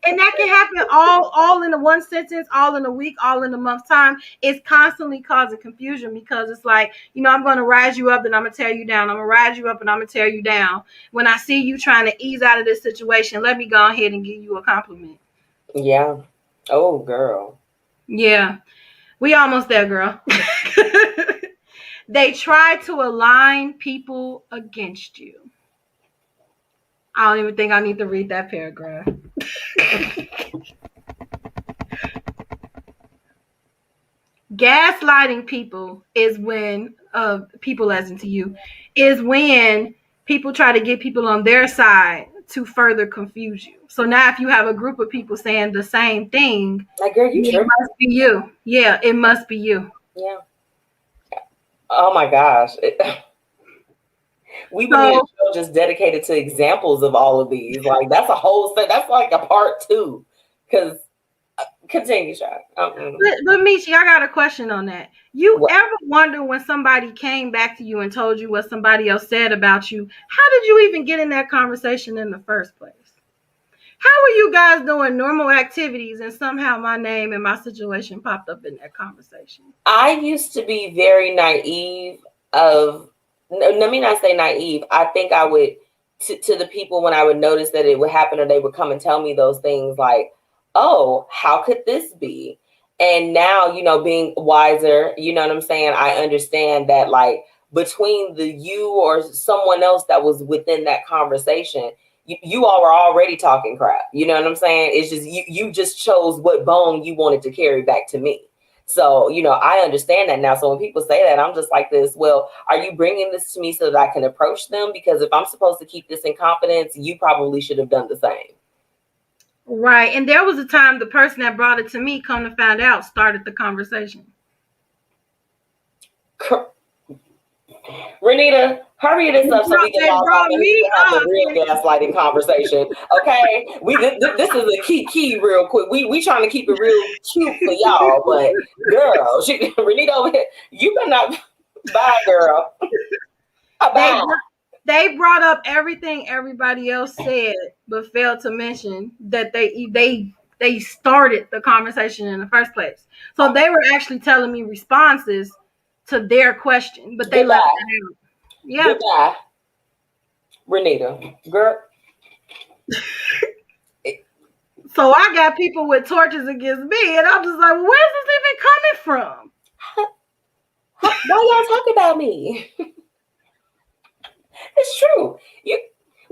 And that can happen all in the one sentence, all in a week, all in a month's time. It's constantly causing confusion because it's like, I'm going to rise you up and I'm going to tear you down. I'm going to rise you up and I'm going to tear you down. When I see you trying to ease out of this situation, let me go ahead and give you a compliment. Yeah. Oh, girl. Yeah. We almost there, girl. They try to align people against you. I don't even think I need to read that paragraph. Gaslighting people is when people, as into you, is when people try to get people on their side to further confuse you. So now if you have a group of people saying the same thing, like, girl, you it must be you. Yeah, it must be you. Yeah. Oh my gosh. We would need a show just dedicated to examples of all of these. Like, that's a whole thing. That's like a part 2. Because continue, Sean. But Metchi, I got a question on that. You ever wonder when somebody came back to you and told you what somebody else said about you, how did you even get in that conversation in the first place? How are you guys doing normal activities and somehow my name and my situation popped up in that conversation? I used to be very naive let me not say naive. I think I would, to the people when I would notice that it would happen or they would come and tell me those things like, oh, how could this be? And now, being wiser, you know what I'm saying? I understand that, like, between you or someone else that was within that conversation, you all were already talking crap. You know what I'm saying? It's just, you just chose what bone you wanted to carry back to me. So, I understand that now. So when people say that, I'm just like this, well, are you bringing this to me so that I can approach them? Because if I'm supposed to keep this in confidence, you probably should have done the same. Right. And there was a time the person that brought it to me, come to find out, started the conversation. Renita, hurry this up so we can log off and we can have a real gaslighting conversation. Okay, this is a key real quick. We trying to keep it real cute for y'all, but girl, Renita over here, you better not. Bye, girl. Bye. They brought up everything everybody else said, but failed to mention that they started the conversation in the first place. So they were actually telling me responses to their question, but they left it out. Yeah. Goodbye, Renita. Girl. So I got people with torches against me, and I'm just like, well, where's this even coming from? Why y'all talk about me? It's true.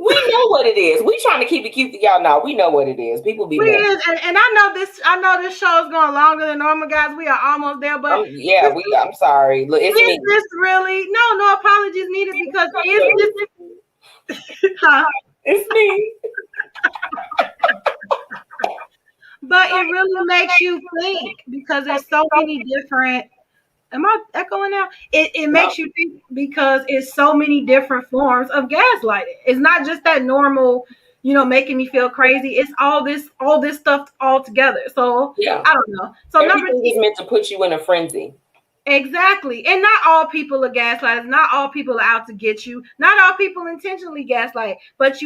We know what it is. We trying to keep it cute for y'all now. We know what it is. People be mad. And I know this show is going longer than normal, guys. We are almost there, but I'm sorry. Look, it's me. This really no apologies needed because it's me. But it really makes you think because there's so many different. Am I echoing now? It makes you think because it's so many different forms of gaslighting. It's not just that normal, making me feel crazy. It's all this stuff all together. So I don't know. So everything is meant to put you in a frenzy. Exactly. And not all people are gaslighters. Not all people are out to get you. Not all people intentionally gaslight. But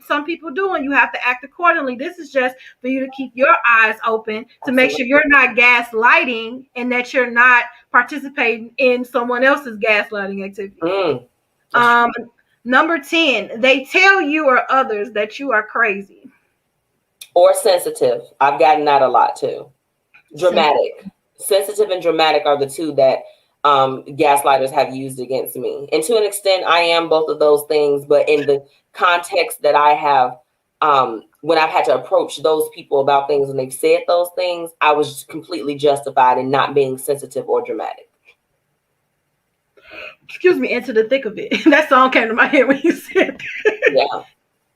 some people do, and you have to act accordingly. This is just for you to keep your eyes open to make sure you're not gaslighting and that you're not participating in someone else's gaslighting activity. Number 10, they tell you or others that you are crazy. Or sensitive. I've gotten that a lot too. Dramatic. Sensitive and dramatic are the two that gaslighters have used against me. And to an extent, I am both of those things, but in the context that I have, when I've had to approach those people about things when they've said those things, I was completely justified in not being sensitive or dramatic. Excuse me, into the thick of it. That song came to my head when you said that.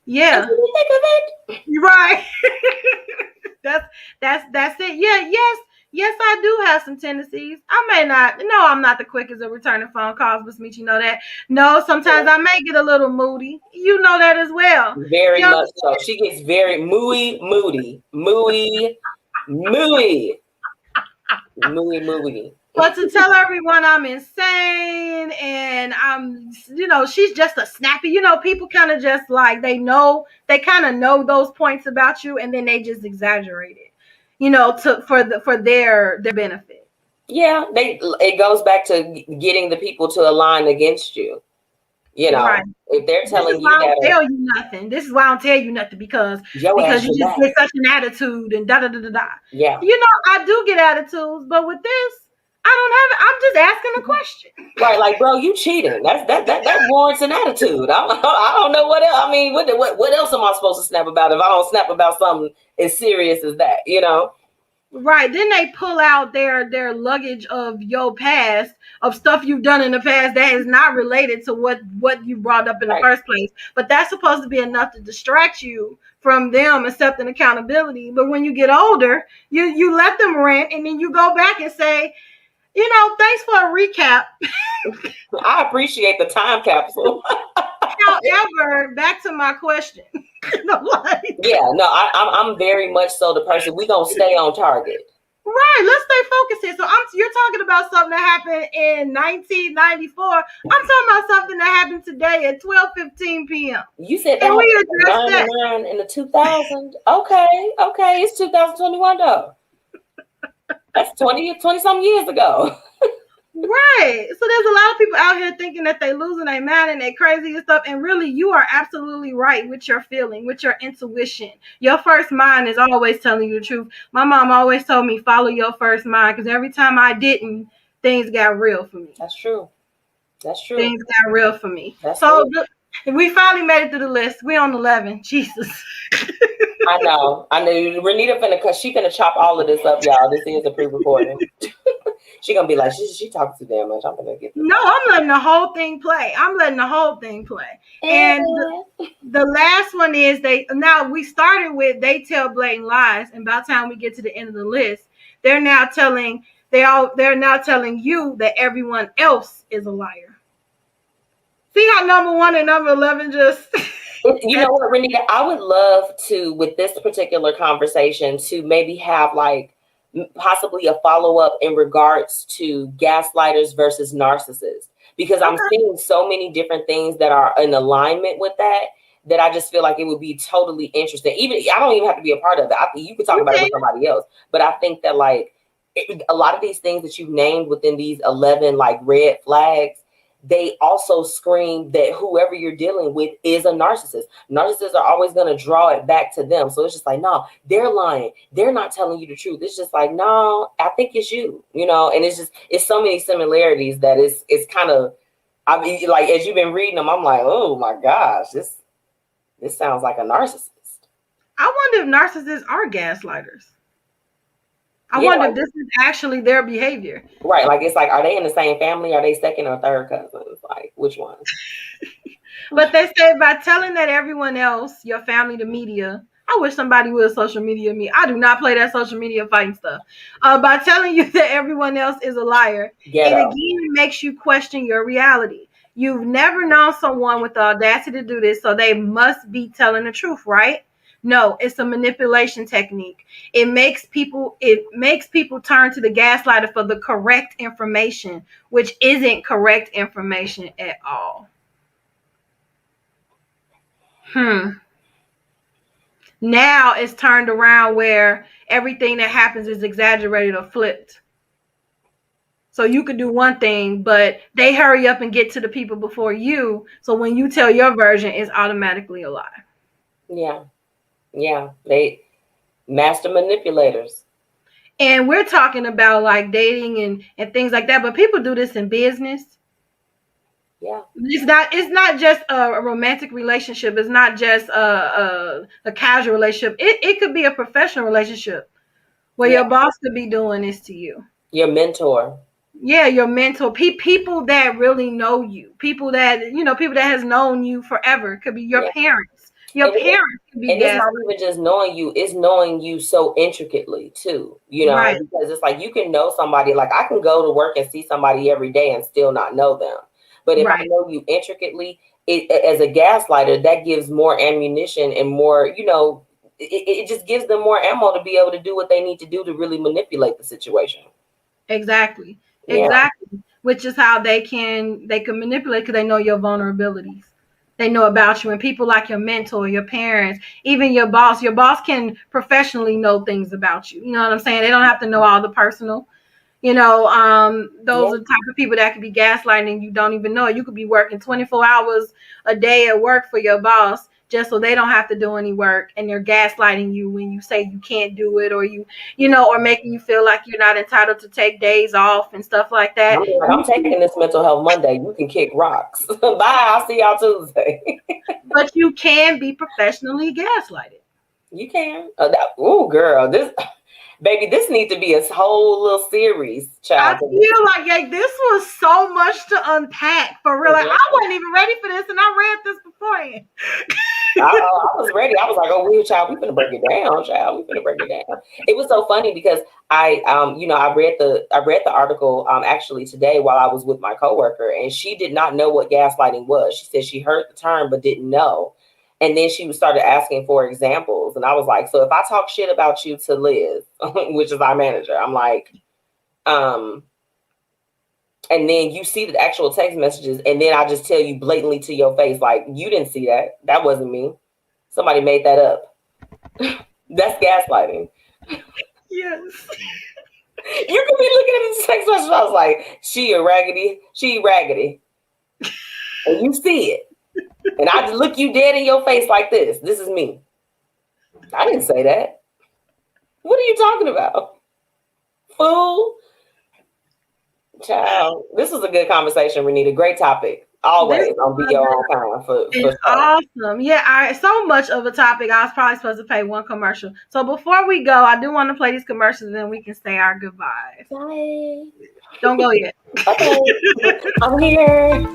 Yeah. Into the thick of it. You're right. That's it. Yes, I do have some tendencies. I may not. No, I'm not the quickest at returning phone calls, but Metchi, you know that. No, sometimes I may get a little moody. You know that as well. Very much so. She gets very moody. But to tell everyone I'm insane and I'm, she's just a snappy, people kind of just like, they kind of know those points about you and then they just exaggerate it, for their benefit. Yeah, it goes back to getting the people to align against you. Right. If they're telling you that, I don't tell you nothing. This is why I don't tell you nothing because you just get such an attitude and da da da da da. Yeah. I do get attitudes, but with this, I don't have it. I'm just asking a question. Right, like, bro, you cheating. That warrants an attitude. I don't know what else. I mean, what else am I supposed to snap about if I don't snap about something as serious as that? Right. Then they pull out their luggage of your past, of stuff you've done in the past that is not related to what you brought up in the first place. But that's supposed to be enough to distract you from them accepting accountability. But when you get older, you let them rant and then you go back and say, thanks for a recap. I appreciate the time capsule. However, back to my question. I'm very much so the person. We gonna stay on target. Right, let's stay focused here. So you're talking about something that happened in 1994. I'm talking about something that happened today at 12:15 p.m. You said that we addressed that in the 2000s. Okay, it's 2021 though. That's 20 some years ago. Right. So there's a lot of people out here thinking that they losing their mind and they crazy and stuff. And really, you are absolutely right with your feeling, with your intuition. Your first mind is always telling you the truth. My mom always told me, follow your first mind, because every time I didn't, things got real for me. That's true. Things got real for me. We finally made it through the list. We on 11. Jesus. I know. Renita she gonna chop all of this up, y'all. This is a pre-recording. She gonna be like, she talks too damn much. I'm gonna get this. No, I'm letting the whole thing play. And the last one is we started with they tell blatant lies, and by the time we get to the end of the list, they're now telling you that everyone else is a liar. See how number 1 and number 11 just you know what, Renita? I would love to, with this particular conversation, to maybe have like possibly a follow-up in regards to gaslighters versus narcissists, because I'm seeing so many different things that are in alignment with that I just feel like it would be totally interesting. I don't even have to be a part of it. You could talk about it with somebody else, but I think that like a lot of these things that you've named within these 11 like red flags, they also scream that whoever you're dealing with is a narcissist. Narcissists are always going to draw it back to them. So it's just like, no, they're lying. They're not telling you the truth. It's just like, no, I think it's you, and it's so many similarities that it's kind of, I mean, like, as you've been reading them, I'm like, oh my gosh, this sounds like a narcissist. I wonder if narcissists are gaslighters. I wonder if this is actually their behavior. Right. Like, it's like, are they in the same family? Are they second or third cousins? Like, which one? But they say by telling that everyone else, your family, the media, I wish somebody would social media me. I do not play that social media fighting stuff. By telling you that everyone else is a liar, it again makes you question your reality. You've never known someone with the audacity to do this, so they must be telling the truth, right? No, it's a manipulation technique. It makes people turn to the gaslighter for the correct information, which isn't correct information at all. Now it's turned around where everything that happens is exaggerated or flipped. So you could do one thing, but they hurry up and get to the people before you. So when you tell your version, it's automatically a lie. Yeah. Yeah. They master manipulators. And we're talking about like dating and things like that, but people do this in business. Yeah. It's not just a romantic relationship. It's not just a casual relationship. It could be a professional relationship where your boss could be doing this to you. Your mentor. Yeah, your mentor. People that really know you. People that has known you forever. It could be your parents. Your parents could be. And it's not even just knowing you, it's knowing you so intricately too, Right. because it's like you can know somebody, like I can go to work and see somebody every day and still not know them. But if I know you intricately, as a gaslighter, that gives more ammunition and more, it just gives them more ammo to be able to do what they need to do to really manipulate the situation. Exactly. Yeah. Exactly. Which is how they can manipulate, because they know your vulnerabilities. They know about you. And people like your mentor, your parents, even your boss. Your boss can professionally know things about you. You know what I'm saying? They don't have to know all the personal. Those are the type of people that could be gaslighting. You don't even know it. You could be working 24 hours a day at work for your boss just so they don't have to do any work, and they're gaslighting you when you say you can't do it, or or making you feel like you're not entitled to take days off and stuff like that. I'm taking this mental health Monday. You can kick rocks. Bye. I'll see y'all Tuesday. But you can be professionally gaslighted. You can. Girl, this needs to be a whole little series, child. I feel like this was so much to unpack, for real. Like, I wasn't even ready for this, and I read this beforehand. I was ready. I was like, "Oh, we finna break it down, child. We finna break it down." It was so funny because I read the article actually today while I was with my coworker, and she did not know what gaslighting was. She said she heard the term but didn't know, and then she started asking for examples, and I was like, "So if I talk shit about you to Liz, which is our manager, I'm like, and then you see the actual text messages, and then I just tell you blatantly to your face, like, you didn't see that. That wasn't me. Somebody made that up." That's gaslighting. Yes. You could be looking at the text message. I was like, she raggedy. And you see it. And I just look you dead in your face like this. This is me. I didn't say that. What are you talking about? Fool. Child, this was a good conversation, Renita. Great topic. Always on Be Your Own Kind for it's awesome. Yeah, so much of a topic. I was probably supposed to play one commercial. So before we go, I do want to play these commercials, and then we can say our goodbyes. Bye. Don't go yet. Okay. I'm here.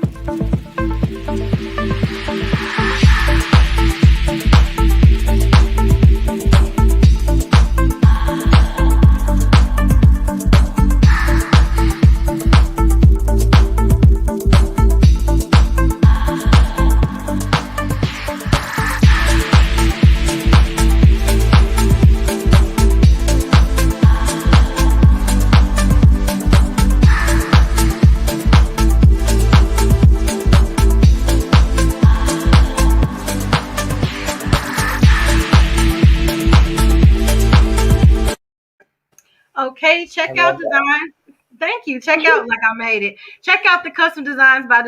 Okay, check out design. Thank you. Check out, like I made it. Check out the custom designs by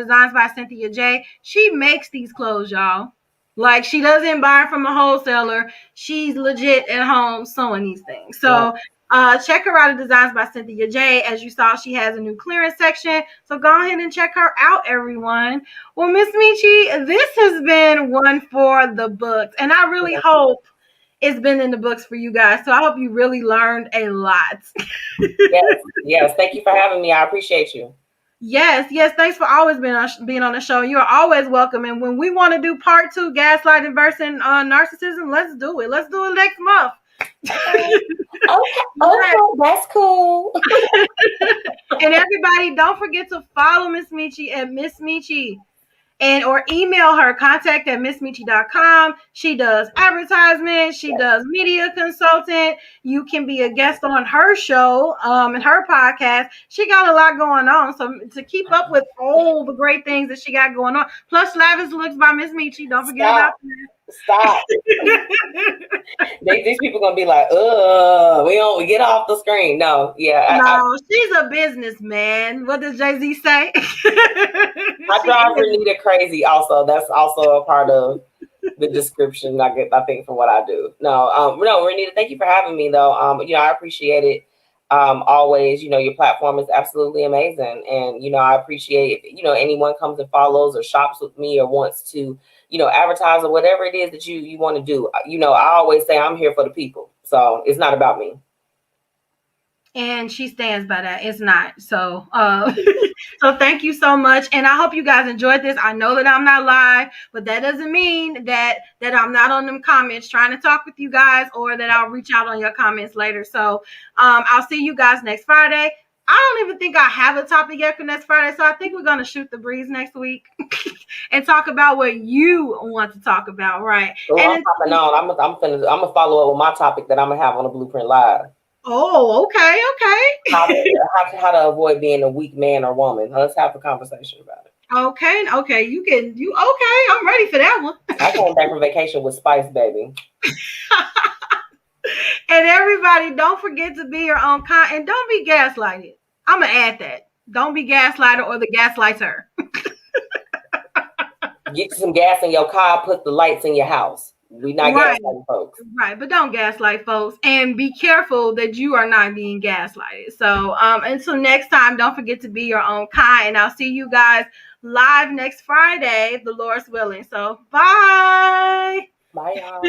Cynthia J. She makes these clothes, y'all. Like, she doesn't buy from a wholesaler. She's legit at home sewing these things. So check her out at Designs by Cynthia J. As you saw, she has a new clearance section. So go ahead and check her out, everyone. Well, Miss Metchi, this has been one for the books. And I really hope it's been in the books for you guys. So I hope you really learned a lot. Yes. Thank you for having me. I appreciate you. Yes. Thanks for always being on the show. You're always welcome. And when we want to do part 2, gaslighting versus narcissism, let's do it. Let's do it next month. Okay, that's cool. And everybody, don't forget to follow Miss Metchi at Miss Metchi or email her, contact@missmetchi.com. She does advertisements. She does media consultant. You can be a guest on her show, and her podcast. She got a lot going on. So to keep up with all the great things that she got going on, plus Lavish Looks by Miss Metchi. Don't forget about that. Stop. These people gonna be like, we get off the screen. No, yeah. No, she's a businessman. What does Jay-Z say? I drive Renita crazy also. That's also a part of the description I think for what I do. No, Renita, thank you for having me though. I appreciate it. Always, your platform is absolutely amazing. And, I appreciate if, anyone comes and follows or shops with me or wants to, advertise or whatever it is that you want to do. I always say I'm here for the people. So it's not about me. And she stands by that. It's not. So, so thank you so much. And I hope you guys enjoyed this. I know that I'm not live, but that doesn't mean that I'm not on them comments trying to talk with you guys, or that I'll reach out on your comments later. So, I'll see you guys next Friday. I don't even think I have a topic yet for next Friday. So I think we're going to shoot the breeze next week and talk about what you want to talk about. Right. Well, I'm gonna follow up with my topic that I'm gonna have on the Blueprint Live. Oh, okay. How to avoid being a weak man or woman. Let's have a conversation about it. Okay. I'm ready for that one. I came back from vacation with Spice, baby. And everybody, don't forget to be your own kind, and don't be gaslighted. I'm gonna add that. Don't be gaslighter or the gaslighter. Get some gas in your car, put the lights in your house. We're not gaslighting folks. Right, but don't gaslight folks, and be careful that you are not being gaslighted. So until next time, don't forget to be your own kind, and I'll see you guys live next Friday, the Lord's willing. So bye. Bye, y'all.